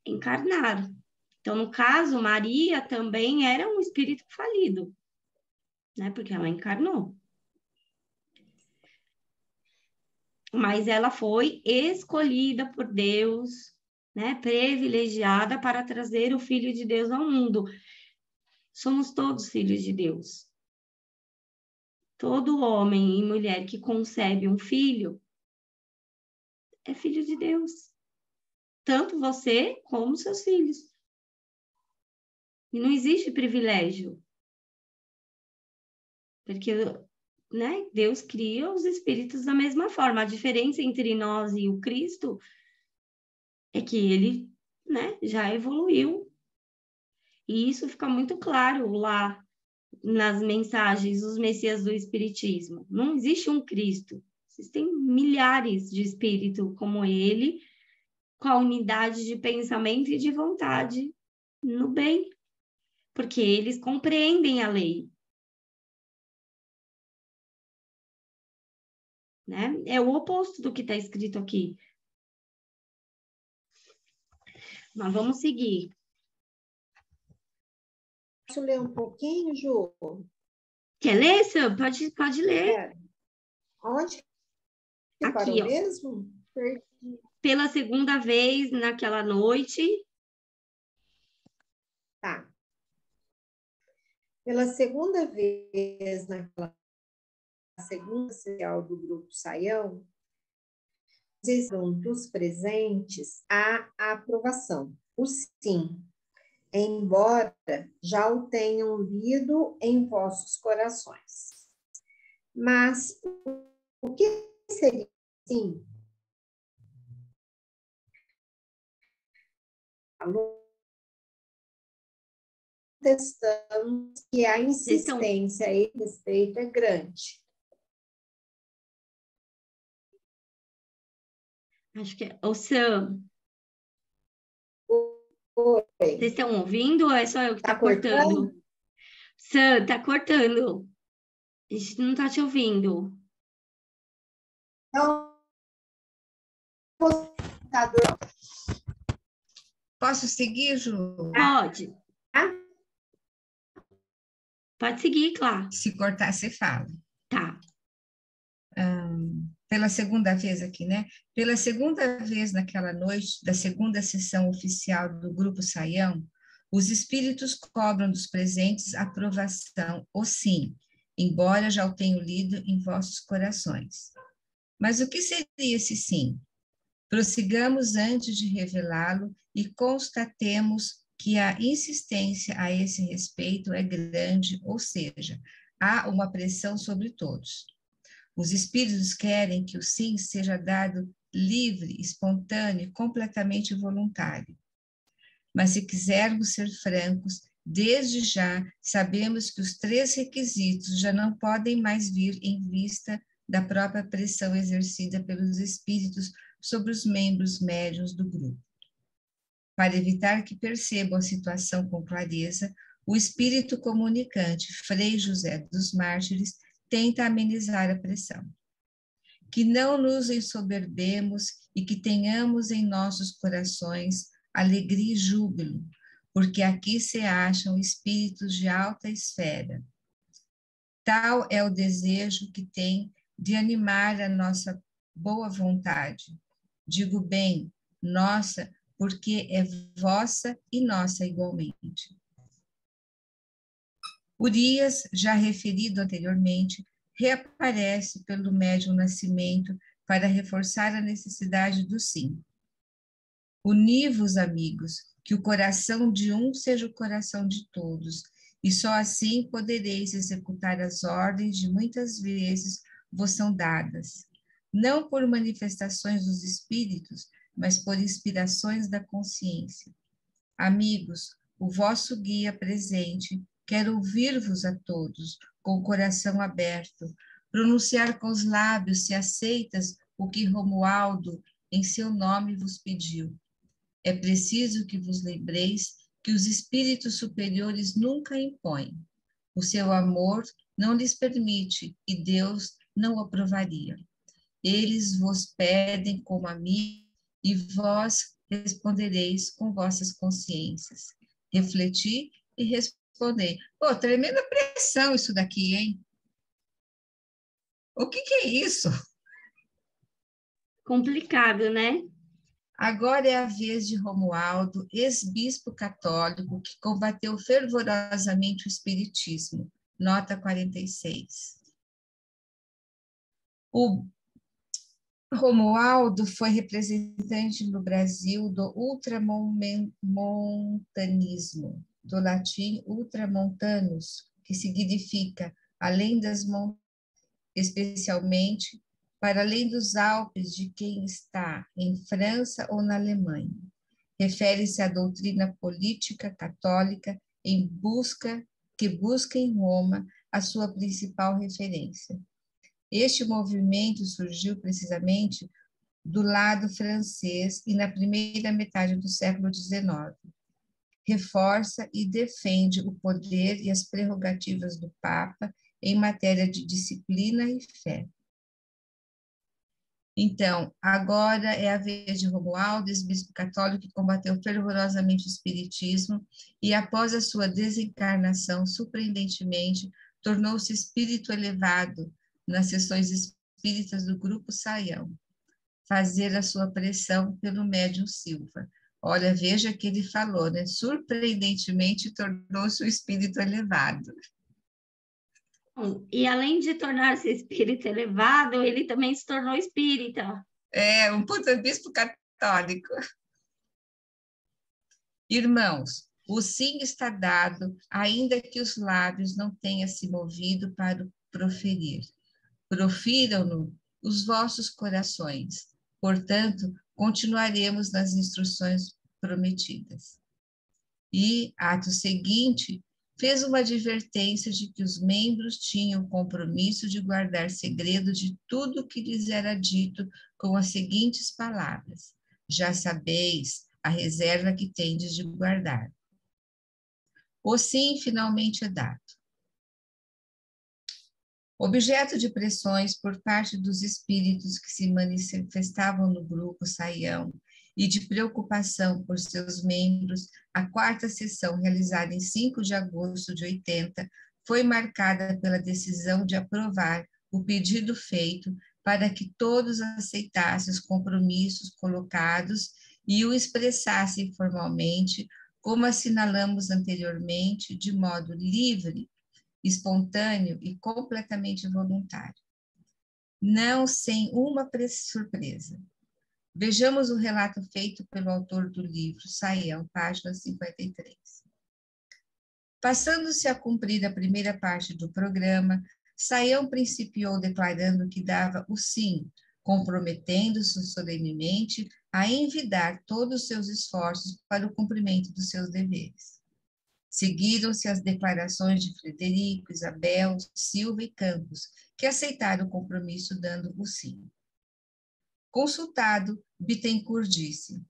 encarnar. Então, no caso, Maria também era um espírito falido, né? Porque ela encarnou. Mas ela foi escolhida por Deus, né? Privilegiada para trazer o Filho de Deus ao mundo. Somos todos filhos de Deus. Todo homem e mulher que concebe um filho é filho de Deus. Tanto você como seus filhos. E não existe privilégio. Porque, né, Deus cria os espíritos da mesma forma. A diferença entre nós e o Cristo é que ele, né, já evoluiu. E isso fica muito claro lá nas mensagens dos Messias do Espiritismo. Não existe um Cristo, Existem milhares de espíritos como ele, com a unidade de pensamento e de vontade no bem, porque eles compreendem a lei. Né? É o oposto do que está escrito aqui. Mas vamos seguir. Posso ler um pouquinho, Ju? Quer ler, Sam? Pode ler. Onde que Aqui, parou ó. mesmo? Perdi. Pela segunda vez naquela noite. Tá. Pela segunda vez naquela segunda serial do Grupo Saião, dos presentes a aprovação, o sim, embora já o tenham lido em vossos corações. Mas o que seria sim? Testamos que a insistência a esse respeito é grande. Acho que é. Ô, Sam, Oi. vocês estão ouvindo ou é só eu que Tá está cortando? cortando? Sam, tá cortando. A gente não está te ouvindo. Então, computador. Posso seguir, Ju? Pode. Pode seguir, claro. Se cortar, você fala. Tá. Pela segunda vez aqui, né? Pela segunda vez naquela noite da segunda sessão oficial do Grupo Saião, os espíritos cobram dos presentes aprovação, ou sim, embora já o tenham lido em vossos corações. Mas o que seria esse sim? Prossigamos antes de revelá-lo e constatemos que a insistência a esse respeito é grande, ou seja, há uma pressão sobre todos. Os espíritos querem que o sim seja dado livre, espontâneo e completamente voluntário. Mas se quisermos ser francos, desde já sabemos que os 3 requisitos já não podem mais vir em vista da própria pressão exercida pelos espíritos sobre os membros médiuns do grupo. Para evitar que percebam a situação com clareza, o espírito comunicante Frei José dos Mártires tenta amenizar a pressão. Que não nos ensoberbemos e que tenhamos em nossos corações alegria e júbilo, porque aqui se acham espíritos de alta esfera. Tal é o desejo que tem de animar a nossa boa vontade. Digo bem, nossa, porque é vossa e nossa igualmente. Urias, já referido anteriormente, reaparece pelo médium Nascimento para reforçar a necessidade do sim. Uni-vos, amigos, que o coração de um seja o coração de todos, e só assim podereis executar as ordens de muitas vezes vos são dadas, não por manifestações dos espíritos, mas por inspirações da consciência. Amigos, o vosso guia presente quer ouvir-vos a todos, com o coração aberto, pronunciar com os lábios, se aceitas, o que Romualdo, em seu nome, vos pediu. É preciso que vos lembreis que os espíritos superiores nunca impõem. O seu amor não lhes permite e Deus não o aprovaria. Eles vos pedem como amigos e vós respondereis com vossas consciências. Refleti e respondei. Pô, tremenda pressão isso daqui, hein? O que é isso? Complicado, né? Agora é a vez de Romualdo, ex-bispo católico, que combateu fervorosamente o espiritismo. Nota 46. O Romualdo foi representante no Brasil do ultramontanismo, do latim ultramontanus, que significa além das montanhas, especialmente para além dos Alpes de quem está em França ou na Alemanha. Refere-se à doutrina política católica que busca em Roma a sua principal referência. Este movimento surgiu precisamente do lado francês e na primeira metade do século XIX. Reforça e defende o poder e as prerrogativas do Papa em matéria de disciplina e fé. Então, agora é a vez de Romualdo, ex-bispo católico que combateu fervorosamente o espiritismo e, após a sua desencarnação, surpreendentemente, tornou-se espírito elevado nas sessões espíritas do Grupo Saião, fazer a sua pressão pelo médium Silva. Olha, veja que ele falou, né? Surpreendentemente, tornou-se um espírito elevado. E além de tornar-se espírito elevado, ele também se tornou espírita. É, um puta bispo católico. Irmãos, o sim está dado, ainda que os lábios não tenham se movido para o proferir. Profiram-no os vossos corações. Portanto, continuaremos nas instruções prometidas. E, ato seguinte, fez uma advertência de que os membros tinham o compromisso de guardar segredo de tudo o que lhes era dito com as seguintes palavras: já sabeis a reserva que tendes de guardar. O sim finalmente é dado. Objeto de pressões por parte dos espíritos que se manifestavam no grupo Saião e de preocupação por seus membros, a quarta sessão, realizada em 5 de agosto de 80, foi marcada pela decisão de aprovar o pedido feito para que todos aceitassem os compromissos colocados e o expressassem formalmente, como assinalamos anteriormente, de modo livre, espontâneo e completamente voluntário. Não sem uma surpresa. Vejamos o relato feito pelo autor do livro, Saião, página 53. Passando-se a cumprir a primeira parte do programa, Saião principiou declarando que dava o sim, comprometendo-se solenemente a envidar todos os seus esforços para o cumprimento dos seus deveres. Seguiram-se as declarações de Frederico, Isabel, Silva e Campos, que aceitaram o compromisso dando o sim. Consultado, Bittencourt disse: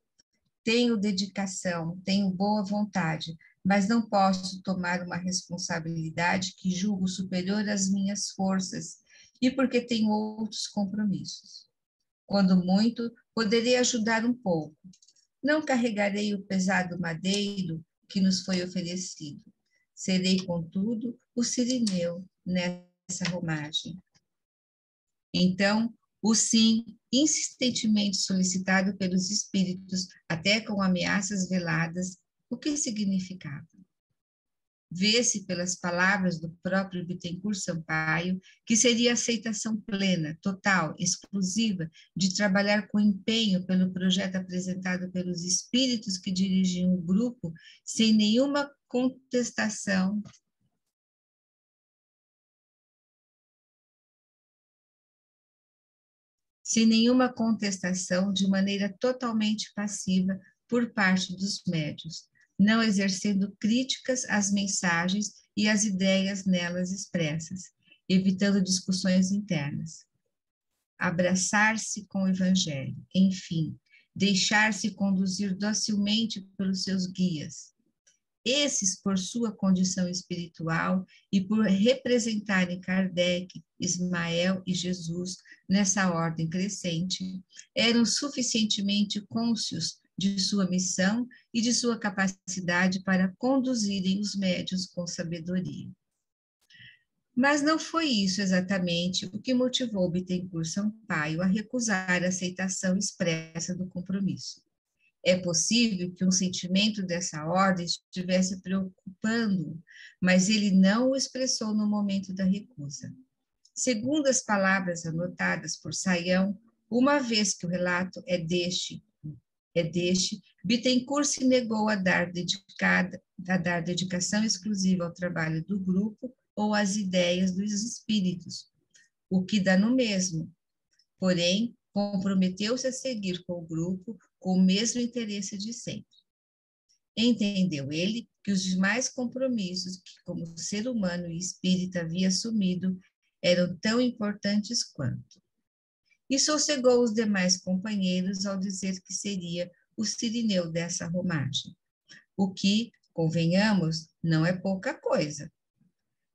tenho dedicação, tenho boa vontade, mas não posso tomar uma responsabilidade que julgo superior às minhas forças e porque tenho outros compromissos. Quando muito, poderei ajudar um pouco. Não carregarei o pesado madeiro que nos foi oferecido. Serei, contudo, o cirineu nessa romagem. Então, o sim, insistentemente solicitado pelos espíritos, até com ameaças veladas, o que significava? Vê-se pelas palavras do próprio Bittencourt Sampaio que seria aceitação plena, total, exclusiva, de trabalhar com empenho pelo projeto apresentado pelos espíritos que dirigiam o grupo, sem nenhuma contestação de maneira totalmente passiva por parte dos médiuns, não exercendo críticas às mensagens e às ideias nelas expressas, evitando discussões internas. Abraçar-se com o Evangelho, enfim, deixar-se conduzir docilmente pelos seus guias. Esses, por sua condição espiritual e por representarem Kardec, Ismael e Jesus nessa ordem crescente, eram suficientemente cônscios de sua missão e de sua capacidade para conduzirem os médiuns com sabedoria. Mas não foi isso exatamente o que motivou Bittencourt Sampaio a recusar a aceitação expressa do compromisso. É possível que um sentimento dessa ordem estivesse preocupando-o, mas ele não o expressou no momento da recusa. Segundo as palavras anotadas por Saião, uma vez que o relato é deste, Bittencourt se negou a dar dedicação exclusiva ao trabalho do grupo ou às ideias dos espíritos, o que dá no mesmo. Porém, comprometeu-se a seguir com o grupo com o mesmo interesse de sempre. Entendeu ele que os demais compromissos que, como ser humano e espírita, havia assumido eram tão importantes quanto. E sossegou os demais companheiros ao dizer que seria o Cirineu dessa romagem, o que, convenhamos, não é pouca coisa.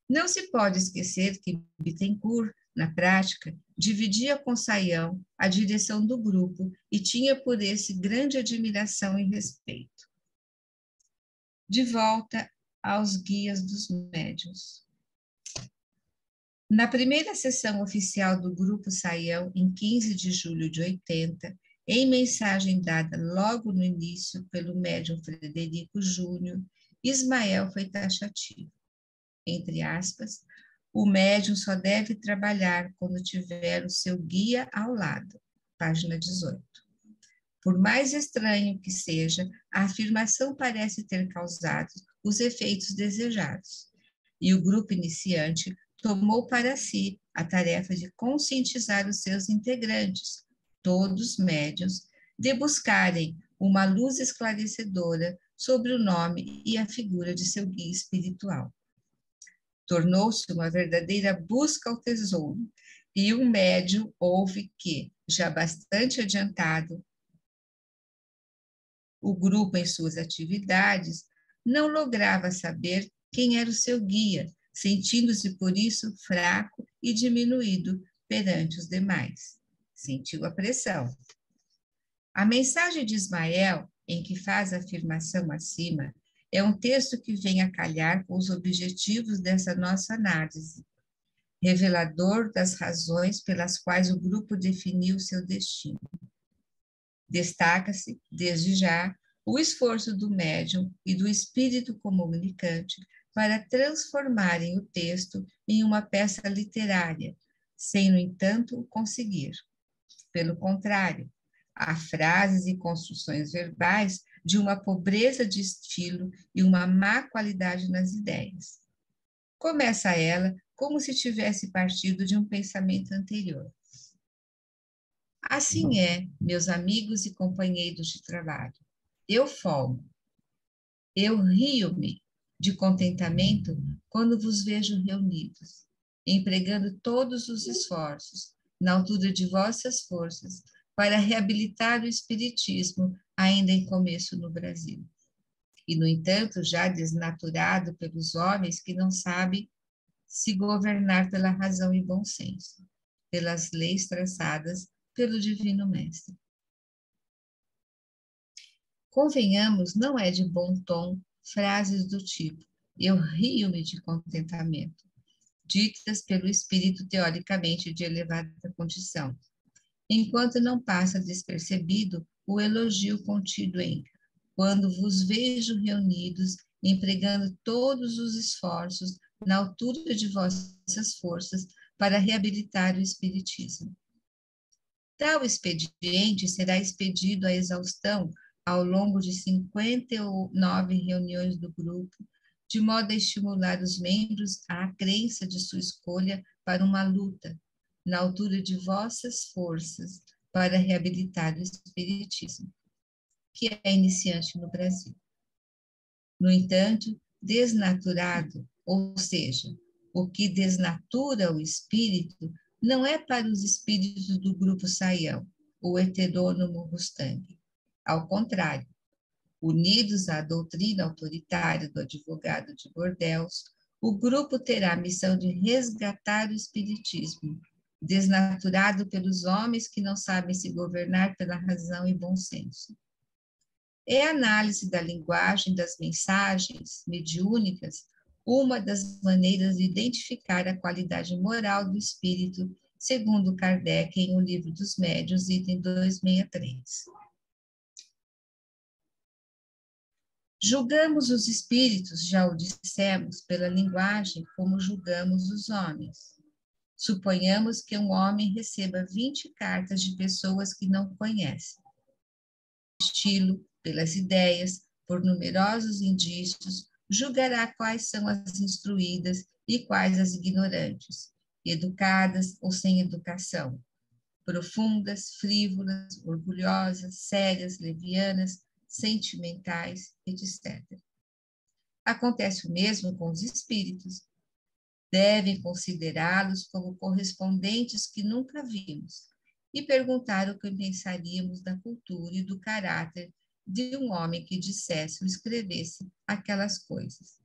Não se pode esquecer que Bittencourt, na prática, dividia com Saião a direção do grupo e tinha por esse grande admiração e respeito. De volta aos guias dos médiuns. Na primeira sessão oficial do Grupo Saião, em 15 de julho de 80, em mensagem dada logo no início pelo médium Frederico Júnior, Ismael foi taxativo. Entre aspas, o médium só deve trabalhar quando tiver o seu guia ao lado. Página 18. Por mais estranho que seja, a afirmação parece ter causado os efeitos desejados. E o grupo iniciante tomou para si a tarefa de conscientizar os seus integrantes, todos médiuns, de buscarem uma luz esclarecedora sobre o nome e a figura de seu guia espiritual. Tornou-se uma verdadeira busca ao tesouro, e um médium houve que, já bastante adiantado, o grupo em suas atividades não lograva saber quem era o seu guia, sentindo-se por isso fraco e diminuído perante os demais. Sentiu a pressão. A mensagem de Ismael, em que faz a afirmação acima, é um texto que vem a calhar com os objetivos dessa nossa análise, revelador das razões pelas quais o grupo definiu seu destino. Destaca-se, desde já, o esforço do médium e do espírito comunicante para transformarem o texto em uma peça literária, sem, no entanto, o conseguir. Pelo contrário, há frases e construções verbais de uma pobreza de estilo e uma má qualidade nas ideias. Começa ela como se tivesse partido de um pensamento anterior. Assim é, meus amigos e companheiros de trabalho. Eu folgo, eu rio-me de contentamento quando vos vejo reunidos, empregando todos os esforços, na altura de vossas forças, para reabilitar o espiritismo ainda em começo no Brasil. E, no entanto, já desnaturado pelos homens que não sabem se governar pela razão e bom senso, pelas leis traçadas pelo Divino Mestre. Convenhamos, não é de bom tom frases do tipo eu rio-me de contentamento, ditas pelo espírito teoricamente de elevada condição, enquanto não passa despercebido o elogio contido em quando vos vejo reunidos, empregando todos os esforços na altura de vossas forças para reabilitar o espiritismo. Tal expediente será expedido à exaustão ao longo de 59 reuniões do grupo, de modo a estimular os membros à crença de sua escolha para uma luta, na altura de vossas forças, para reabilitar o espiritismo, que é iniciante no Brasil. No entanto, desnaturado, ou seja, o que desnatura o espírito, não é para os espíritos do grupo Saião, o heterônomo Rustang. Ao contrário, unidos à doutrina autoritária do advogado de Bordéus, o grupo terá a missão de resgatar o espiritismo, desnaturado pelos homens que não sabem se governar pela razão e bom senso. É a análise da linguagem das mensagens mediúnicas uma das maneiras de identificar a qualidade moral do espírito, segundo Kardec em O Livro dos Médiuns, item 263. Julgamos os espíritos, já o dissemos, pela linguagem, como julgamos os homens. Suponhamos que um homem receba 20 cartas de pessoas que não conhece. Estilo, pelas ideias, por numerosos indícios, julgará quais são as instruídas e quais as ignorantes, educadas ou sem educação, profundas, frívolas, orgulhosas, sérias, levianas, sentimentais, etc. Acontece o mesmo com os espíritos. devem considerá-los como correspondentes que nunca vimos e perguntar o que pensaríamos da cultura e do caráter de um homem que dissesse ou escrevesse aquelas coisas.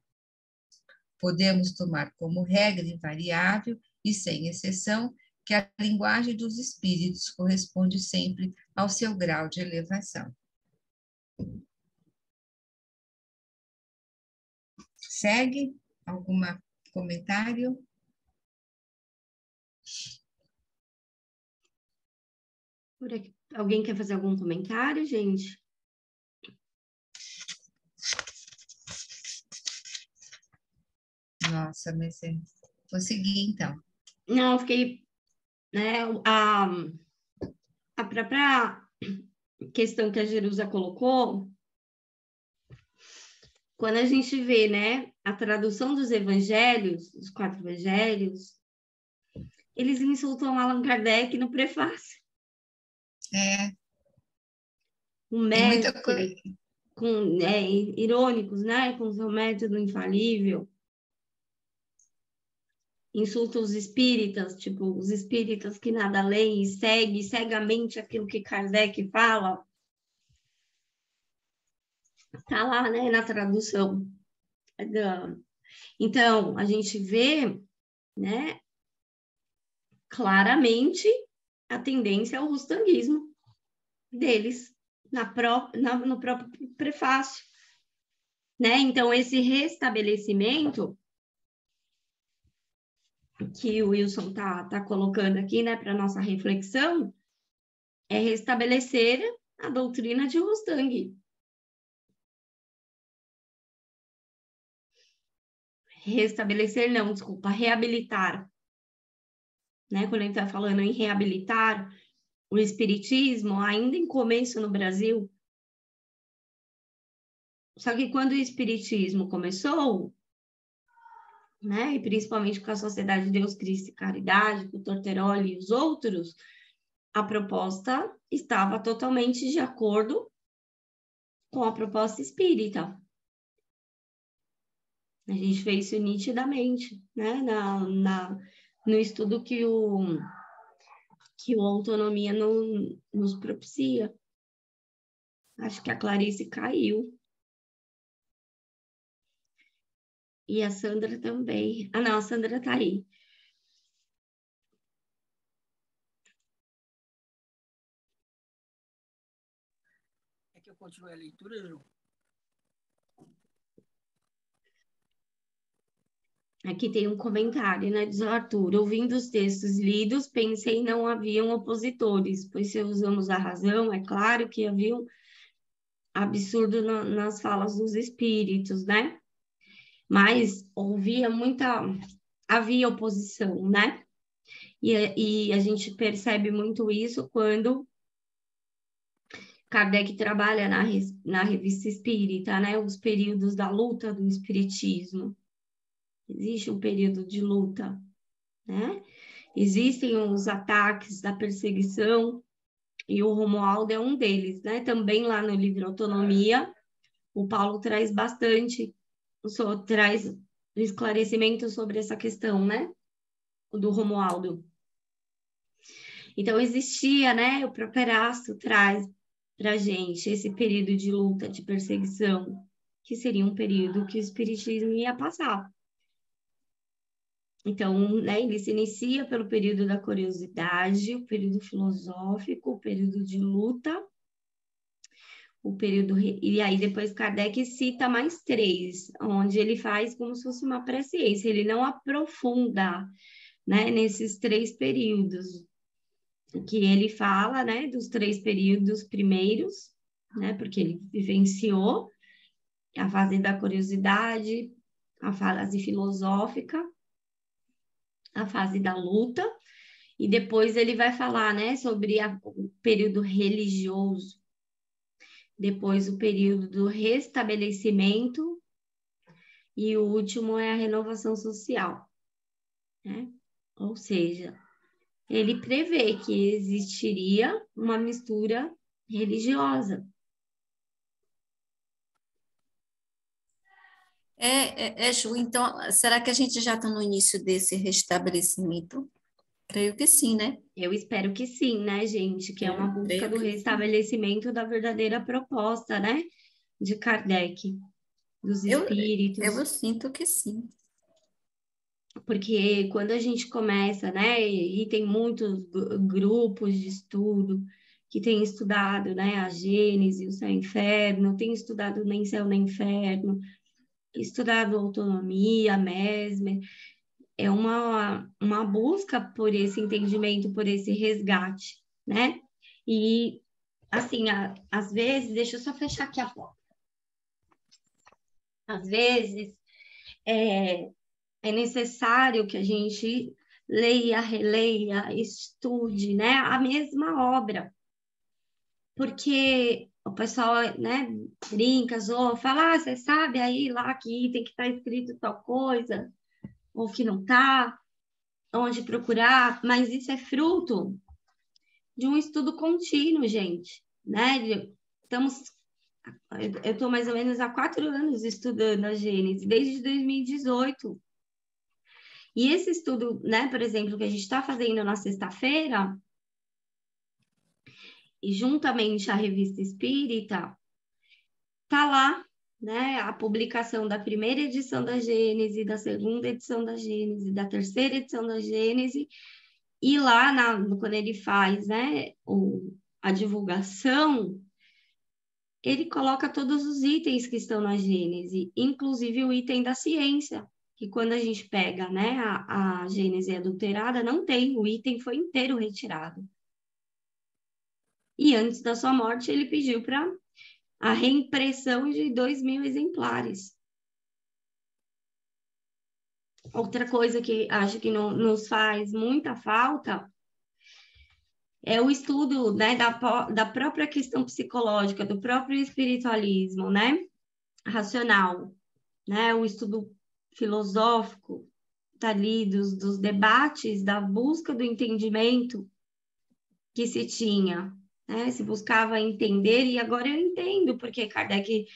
Podemos tomar como regra invariável e sem exceção que a linguagem dos espíritos corresponde sempre ao seu grau de elevação. Segue? Algum comentário? Por aqui. Alguém quer fazer algum comentário, gente? Nossa, mas vou seguir então. Não, eu fiquei, né, a própria questão que a Jerusa colocou, quando a gente vê, né, a tradução dos evangelhos, os 4 evangelhos, eles insultam Allan Kardec no prefácio. O mestre, irônicos, né, com o seu método infalível, insulta os espíritas, tipo, os espíritas que nada leem e seguem cegamente aquilo que Kardec fala. Tá lá, né, na tradução. Então, a gente vê, né, claramente a tendência ao rustanguismo deles no próprio prefácio, né? Então, esse restabelecimento que o Wilson tá colocando aqui, né, para nossa reflexão, é restabelecer a doutrina de Rustang. Reabilitar. Né? Quando a gente está falando em reabilitar o espiritismo, ainda em começo no Brasil. Só que quando o espiritismo começou, né, e principalmente com a Sociedade de Deus, Cristo e Caridade, com o Torteroli e os outros, a proposta estava totalmente de acordo com a proposta espírita. A gente fez isso nitidamente, né, no estudo que o Autonomia nos propicia. Acho que a Clarice caiu. E a Sandra também. Ah, não, a Sandra está aí. É que eu continue a leitura, Ju? Aqui tem um comentário, né? Diz o Arthur: ouvindo os textos lidos, pensei não haviam opositores, pois se usamos a razão, é claro que havia um absurdo nas falas dos espíritos, né? Mas havia oposição, né? E a gente percebe muito isso quando Kardec trabalha na Revista Espírita, né? Os períodos da luta do espiritismo. Existe um período de luta, né? Existem os ataques da perseguição, e o Romualdo é um deles, né? Também lá no livro Autonomia, o Paulo traz bastante, traz esclarecimento sobre essa questão, né? Do Romualdo. Então, existia, né? O próprio Erasto traz para a gente esse período de luta, de perseguição, que seria um período que o espiritismo ia passar. Então, né, ele se inicia pelo período da curiosidade, o período filosófico, o período de luta, e aí depois Kardec cita mais 3, onde ele faz como se fosse uma presciência, ele não aprofunda, né, nesses 3 períodos, que ele fala, né, dos 3 períodos primeiros, né, porque ele vivenciou a fase da curiosidade, a fase filosófica, a fase da luta, e depois ele vai falar, né, sobre o período religioso, depois o período do restabelecimento, e o último é a renovação social, né? Ou seja, ele prevê que existiria uma mistura religiosa. Ju, então, será que a gente já está no início desse restabelecimento? Creio que sim, né? Eu espero que sim, né, gente? Que é uma busca Creio do que sim. restabelecimento da verdadeira proposta, né? De Kardec, dos Eu espíritos. sinto que sim. Porque quando a gente começa, né, e tem muitos grupos de estudo que têm estudado, né, a Gênese, o céu e o inferno, tem estudado nem céu nem inferno, estudado autonomia, Mesmer, é uma busca por esse entendimento, por esse resgate, né? E, assim, às vezes, deixa eu só fechar aqui a porta. Às vezes, é necessário que a gente leia, releia, estude, né, a mesma obra, porque o pessoal, né, brinca, zoa, fala, você sabe aí lá que tem que estar escrito tal coisa, ou que não está, onde procurar, mas isso é fruto de um estudo contínuo, gente, né? Eu estou mais ou menos há 4 anos estudando a Gênese, desde 2018. E esse estudo, né, por exemplo, que a gente está fazendo na sexta-feira, e juntamente à Revista Espírita, tá lá, né, a publicação da primeira edição da Gênese, da segunda edição da Gênese, da terceira edição da Gênese, e lá, quando ele faz, né, a divulgação, ele coloca todos os itens que estão na Gênese, inclusive o item da ciência, que quando a gente pega, né, a Gênese adulterada, não tem, o item foi inteiro retirado. E antes da sua morte, ele pediu para a reimpressão de 2.000 exemplares. Outra coisa que acho que nos faz muita falta é o estudo, né, da própria questão psicológica, do próprio espiritualismo, né, racional, né, o estudo filosófico, tá ali, dos debates, da busca do entendimento que se tinha, né, se buscava entender, e agora eu entendo porque Kardec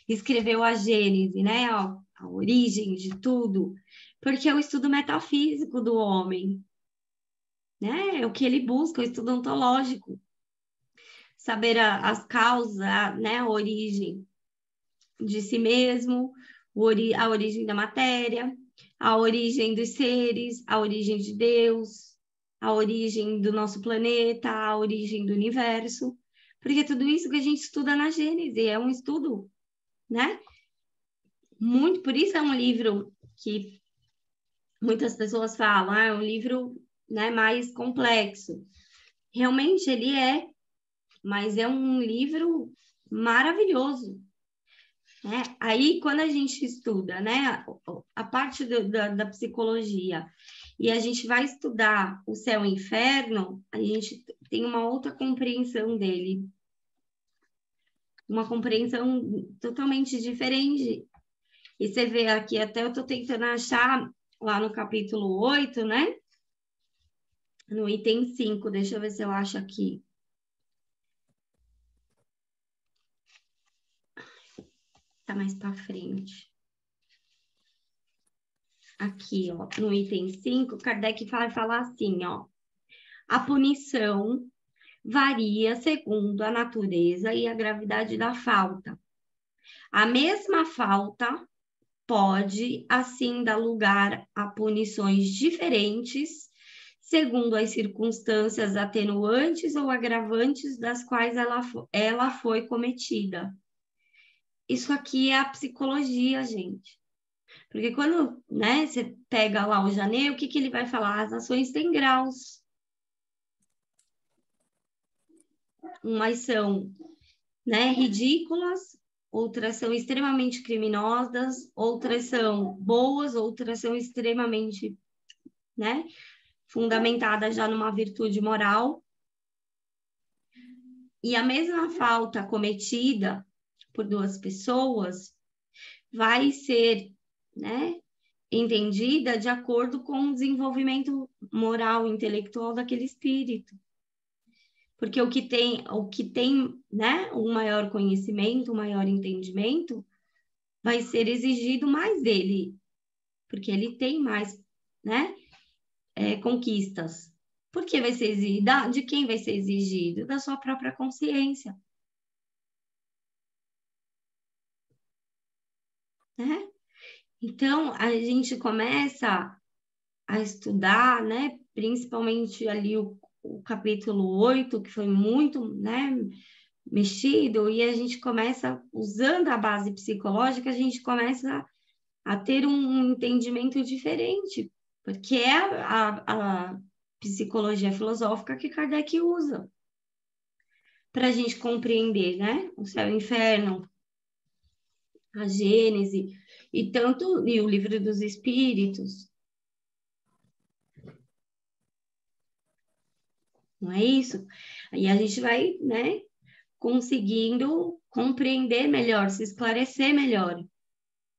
escreveu a Gênese, né, a origem de tudo, porque é o estudo metafísico do homem, né, é o que ele busca, o estudo ontológico, saber as causas, né, a origem de si mesmo, a origem da matéria, a origem dos seres, a origem de Deus, a origem do nosso planeta, a origem do universo, porque tudo isso que a gente estuda na Gênese é um estudo, né? Muito, por isso é um livro que muitas pessoas falam, é um livro, né, mais complexo. Realmente ele é, mas é um livro maravilhoso. Né? Aí, quando a gente estuda, né, a parte da psicologia, e a gente vai estudar o céu e o inferno, a gente tem uma outra compreensão dele. Uma compreensão totalmente diferente. E você vê aqui, até eu estou tentando achar lá no capítulo 8, né? No item 5, deixa eu ver se eu acho aqui. Tá mais para frente. Aqui, ó, no item 5, Kardec fala assim, ó. A punição varia segundo a natureza e a gravidade da falta. A mesma falta pode, assim, dar lugar a punições diferentes, segundo as circunstâncias atenuantes ou agravantes das quais ela foi cometida. Isso aqui é a psicologia, gente. Porque quando, né, você pega lá o Janeiro, o que ele vai falar? As ações têm graus. Umas são, né, ridículas, outras são extremamente criminosas, outras são boas, outras são extremamente, né, fundamentadas já numa virtude moral. E a mesma falta cometida por 2 pessoas vai ser, né, entendida de acordo com o desenvolvimento moral, intelectual daquele espírito. Porque o que tem, né, um maior conhecimento, um maior entendimento, vai ser exigido mais dele, porque ele tem mais, né, conquistas. Por que vai ser exigido? De quem vai ser exigido? Da sua própria consciência. Né? Então, a gente começa a estudar, né, principalmente ali o capítulo 8, que foi muito, né, mexido, e a gente começa, usando a base psicológica, a gente começa a ter um entendimento diferente, porque é a psicologia filosófica que Kardec usa para a gente compreender, né, o céu e o inferno, a Gênese, e o Livro dos Espíritos. Não é isso? Aí a gente vai, né, conseguindo compreender melhor, se esclarecer melhor,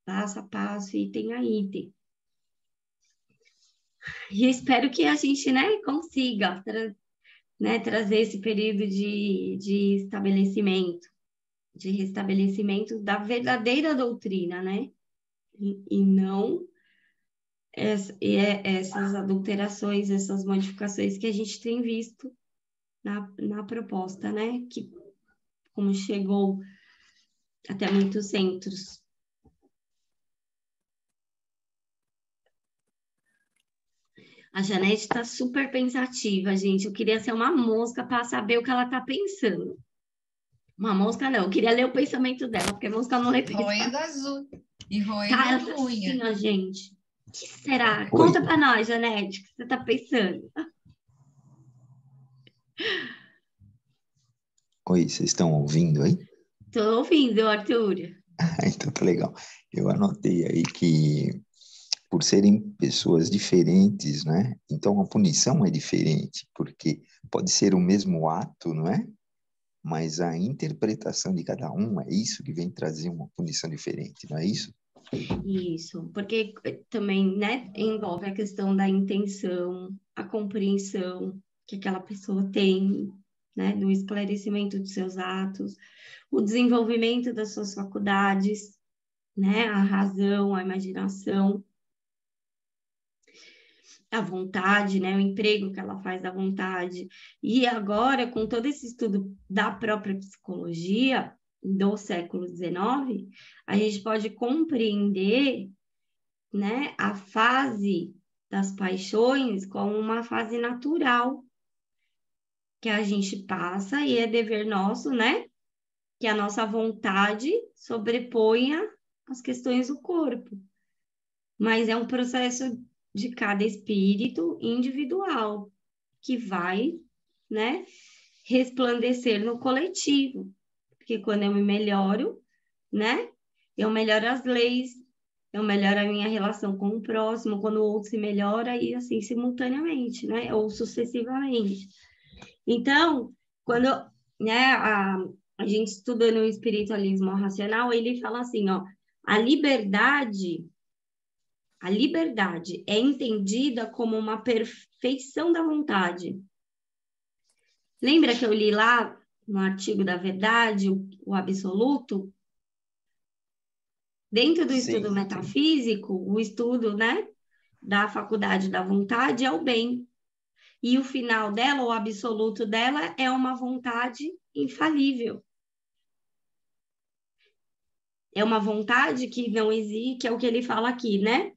passo a passo, item a item. E eu espero que a gente, né, consiga trazer esse período de estabelecimento, de restabelecimento da verdadeira doutrina, né? E não essas adulterações, essas modificações que a gente tem visto na proposta, né? Que, como chegou até muitos centros. A Janete está super pensativa, gente. Eu queria ser uma mosca para saber o que ela está pensando. Uma mosca não, eu queria ler o pensamento dela, porque a mosca não lê pensamento. Roendo azul e roendo Tá, ela tá unha. assim, ó, gente. O que será? Oi. Conta para nós, Janete, o que você está pensando. Oi, vocês estão ouvindo aí? Estou ouvindo, Arthur. Então tá legal. Eu anotei aí que, por serem pessoas diferentes, né? Então a punição é diferente, porque pode ser o mesmo ato, não é? Mas a interpretação de cada um é isso que vem trazer uma punição diferente, não é isso? Isso, porque também, né, envolve a questão da intenção, a compreensão que aquela pessoa tem, né, do esclarecimento dos seus atos, o desenvolvimento das suas faculdades, né, a razão, a imaginação, a vontade, né, o emprego que ela faz da vontade. E agora, com todo esse estudo da própria psicologia do século XIX, a gente pode compreender, né, a fase das paixões como uma fase natural que a gente passa e é dever nosso, né, que a nossa vontade sobreponha as questões do corpo. Mas é um processo de cada espírito individual que vai, né, resplandecer no coletivo. Porque quando eu me melhoro, né, eu melhoro as leis, eu melhoro a minha relação com o próximo, quando o outro se melhora, e assim, simultaneamente, né, ou sucessivamente. Então, quando, né, a gente estudando o espiritualismo racional, ele fala assim, ó, a liberdade é entendida como uma perfeição da vontade. Lembra que eu li lá no artigo da verdade, o absoluto? Dentro do estudo metafísico, o estudo, né, da faculdade da vontade é o bem. E o final dela, o absoluto dela, é uma vontade infalível. É uma vontade que não existe, que é o que ele fala aqui, né?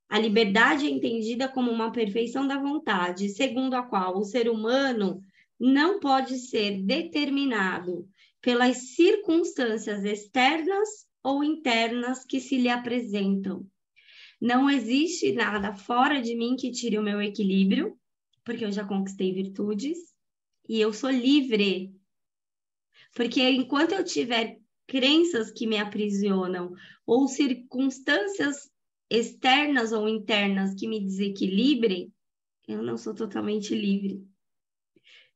A liberdade é entendida como uma perfeição da vontade, segundo a qual o ser humano não pode ser determinado pelas circunstâncias externas ou internas que se lhe apresentam. Não existe nada fora de mim que tire o meu equilíbrio, porque eu já conquistei virtudes, e eu sou livre. Porque enquanto eu tiver crenças que me aprisionam ou circunstâncias externas ou internas que me desequilibrem, eu não sou totalmente livre.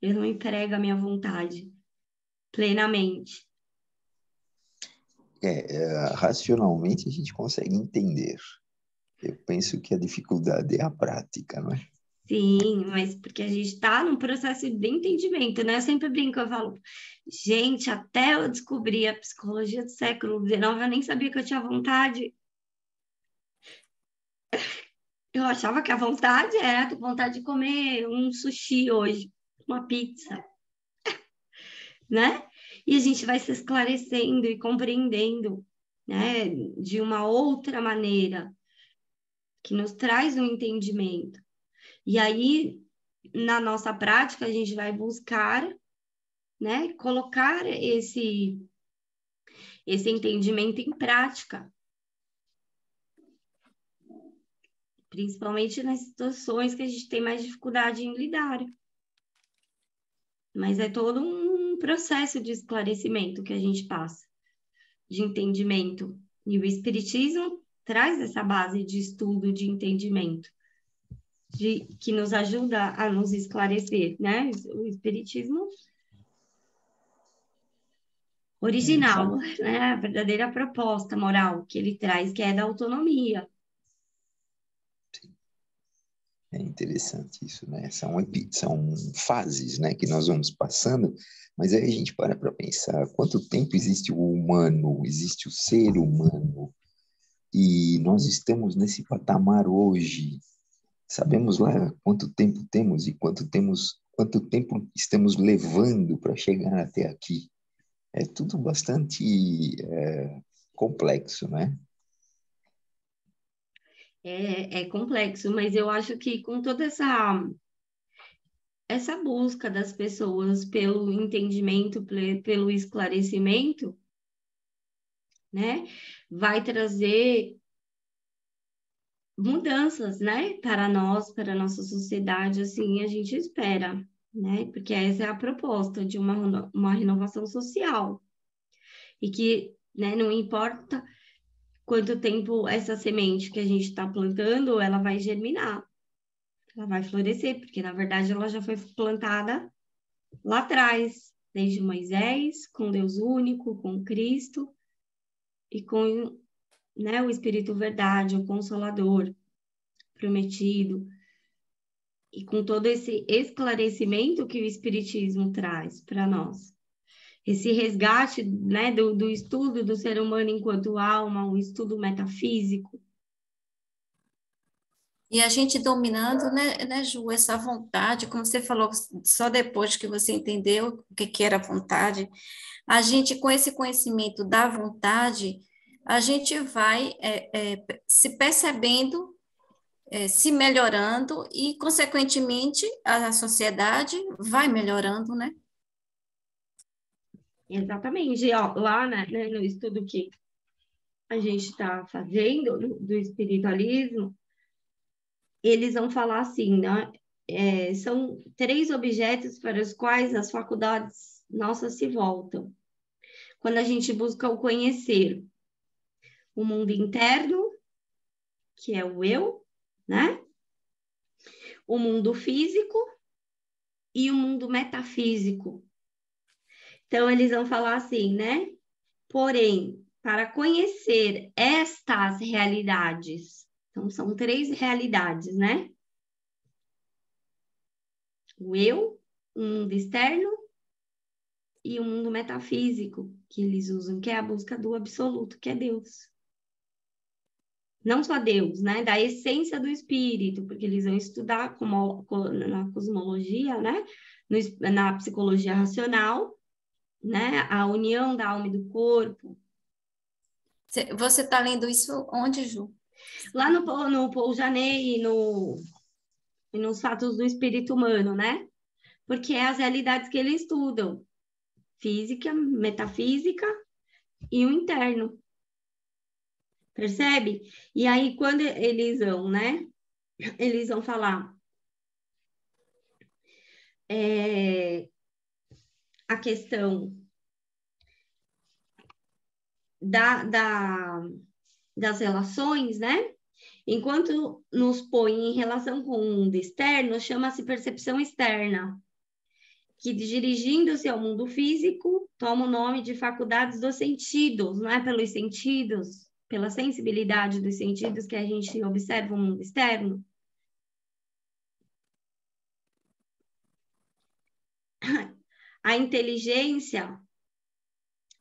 Eu não emprego a minha vontade plenamente. Racionalmente a gente consegue entender. Eu penso que a dificuldade é a prática, não é? Sim, mas porque a gente está num processo de entendimento, né? Eu sempre brinco, eu falo, gente, até eu descobrir a psicologia do século XIX, eu nem sabia que eu tinha vontade. Eu achava que a vontade era ter vontade de comer um sushi hoje, uma pizza, né? E a gente vai se esclarecendo e compreendendo, né, de uma outra maneira, que nos traz um entendimento. E aí, na nossa prática, a gente vai buscar, né, colocar esse entendimento em prática, principalmente nas situações que a gente tem mais dificuldade em lidar. Mas é todo um processo de esclarecimento que a gente passa, de entendimento. E o Espiritismo traz essa base de estudo, de entendimento, que nos ajuda a nos esclarecer, né? O Espiritismo original, né? A verdadeira proposta moral que ele traz, que é da autonomia. É interessante isso, né? São fases, né, que nós vamos passando, mas aí a gente para pensar quanto tempo existe o humano, existe o ser humano, e nós estamos nesse patamar hoje. Sabemos lá quanto tempo temos e quanto tempo estamos levando para chegar até aqui. É tudo bastante complexo, né? É complexo, mas eu acho que com toda essa busca das pessoas pelo entendimento, pelo esclarecimento, né, vai trazer mudanças, né, para nós, para a nossa sociedade, assim, a gente espera, né, porque essa é a proposta de uma renovação social, e que, né, não importa quanto tempo essa semente que a gente está plantando, ela vai germinar, ela vai florescer, porque, na verdade, ela já foi plantada lá atrás, desde Moisés, com Deus único, com Cristo, e com, né, o Espírito Verdade, o Consolador prometido, e com todo esse esclarecimento que o Espiritismo traz para nós. Esse resgate, né, do estudo do ser humano enquanto alma, um estudo metafísico. E a gente dominando, né, Ju, essa vontade, como você falou, só depois que você entendeu o que era vontade, a gente, com esse conhecimento da vontade, a gente vai se percebendo, se melhorando e, consequentemente, a sociedade vai melhorando, né? Exatamente. E, ó, lá, né, no estudo que a gente está fazendo do espiritualismo, eles vão falar assim, né? São 3 objetos para os quais as faculdades nossas se voltam. Quando a gente busca o conhecer o mundo interno, que é o eu, né? O mundo físico e o mundo metafísico. Então, eles vão falar assim, né? Porém, para conhecer estas realidades, então são 3 realidades, né? O eu, o mundo externo e o mundo metafísico, que eles usam, que é a busca do absoluto, que é Deus. Não só Deus, né? Da essência do espírito, porque eles vão estudar na cosmologia, né? Na psicologia racional, né? A união da alma e do corpo. Você está lendo isso onde, Ju? Lá no Paul Janet e nos fatos do espírito humano, né? Porque é as realidades que eles estudam. Física, metafísica e o interno. Percebe? E aí, quando eles vão, né? Eles vão falar a questão das relações, né? Enquanto nos põe em relação com o mundo externo, chama-se percepção externa, que dirigindo-se ao mundo físico, toma o nome de faculdades dos sentidos, não é pelos sentidos, pela sensibilidade dos sentidos que a gente observa o mundo externo. A inteligência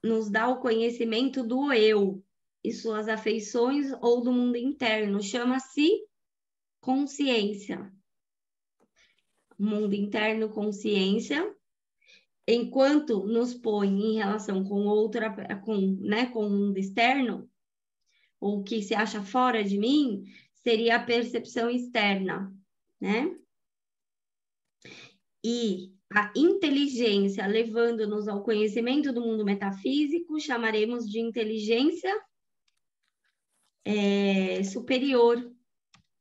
nos dá o conhecimento do eu e suas afeições ou do mundo interno. Chama-se consciência. Mundo interno, consciência. Enquanto nos põe em relação com outra, com o mundo externo, ou que se acha fora de mim, seria a percepção externa, né? E a inteligência, levando-nos ao conhecimento do mundo metafísico, chamaremos de inteligência superior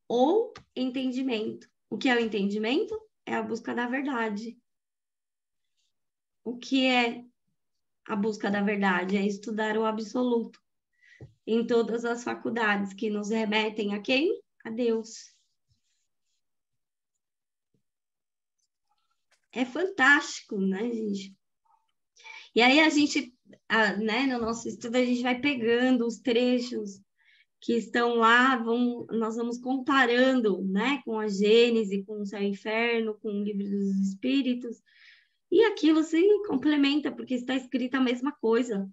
ou entendimento. O que é o entendimento? É a busca da verdade. O que é a busca da verdade? É estudar o absoluto em todas as faculdades que nos remetem a quem? A Deus. É fantástico, né, gente? E aí a gente, né, no nosso estudo, a gente vai pegando os trechos que estão lá, nós vamos comparando, né, com a Gênese, com o Céu e Inferno, com o Livro dos Espíritos, e aquilo se complementa, porque está escrita a mesma coisa.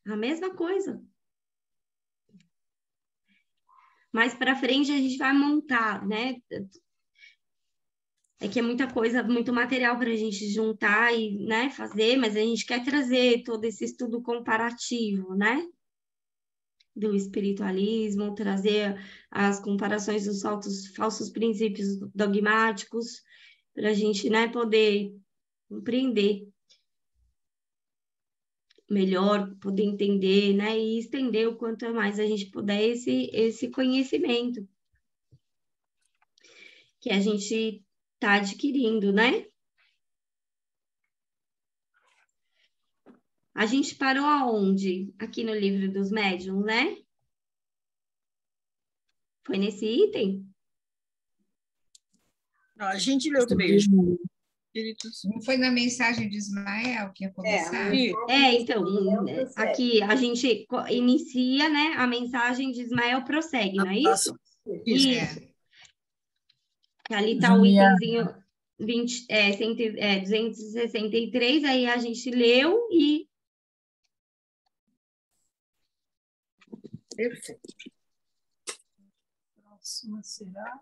A mesma coisa. Mais para frente a gente vai montar, né? É que é muita coisa, muito material para a gente juntar e, né, fazer, mas a gente quer trazer todo esse estudo comparativo, né? Do espiritualismo, trazer as comparações dos falsos princípios dogmáticos, para a gente, né, poder compreender melhor, poder entender, né, e estender o quanto mais a gente puder esse conhecimento que a gente está adquirindo, né? A gente parou aonde? Aqui no Livro dos Médiuns, né? Foi nesse item? Não, a gente leu também. Espíritos. Não foi na mensagem de Ismael que ia começar? Então, aqui a gente inicia, né? A mensagem de Ismael prossegue, não é isso? Isso. Ali está o itemzinho 263, aí a gente leu e... Perfeito. Próxima será...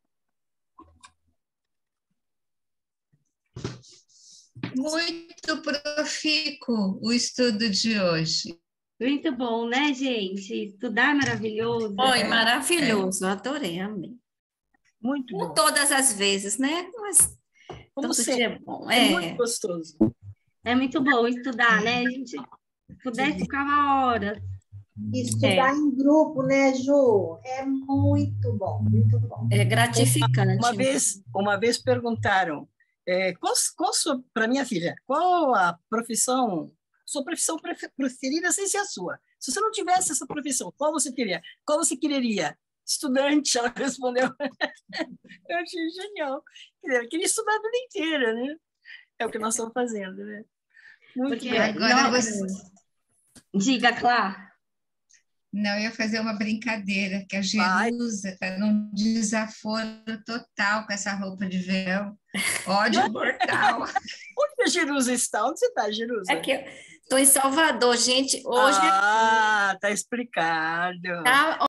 Muito profícuo o estudo de hoje. Muito bom, né, gente? Estudar é maravilhoso. Foi maravilhoso, adorei, amei. Muito bom. Não todas as vezes, né? Mas Como todo sempre. dia é bom. É muito gostoso. É muito bom estudar, né? A gente pudesse ficar uma hora. Estudar em grupo, né, Ju? É muito bom, muito bom. É gratificante. Uma vez perguntaram, para minha filha, qual a profissão, sua profissão preferida sem ser a sua? Se você não tivesse essa profissão, qual você queria? Qual você quereria? Estudante, ela respondeu. Eu achei genial. Eu queria estudar a vida inteira, né? É o que nós estamos fazendo, né? Muito bem. Agora Diga, Clá. Não, eu ia fazer uma brincadeira, que a Jerusa está num desaforo total com essa roupa de véu. Ódio mortal. Onde a Jerusa está? Onde você está, Jerusa? Aqui, estou em Salvador, gente. Hoje tá explicado. tá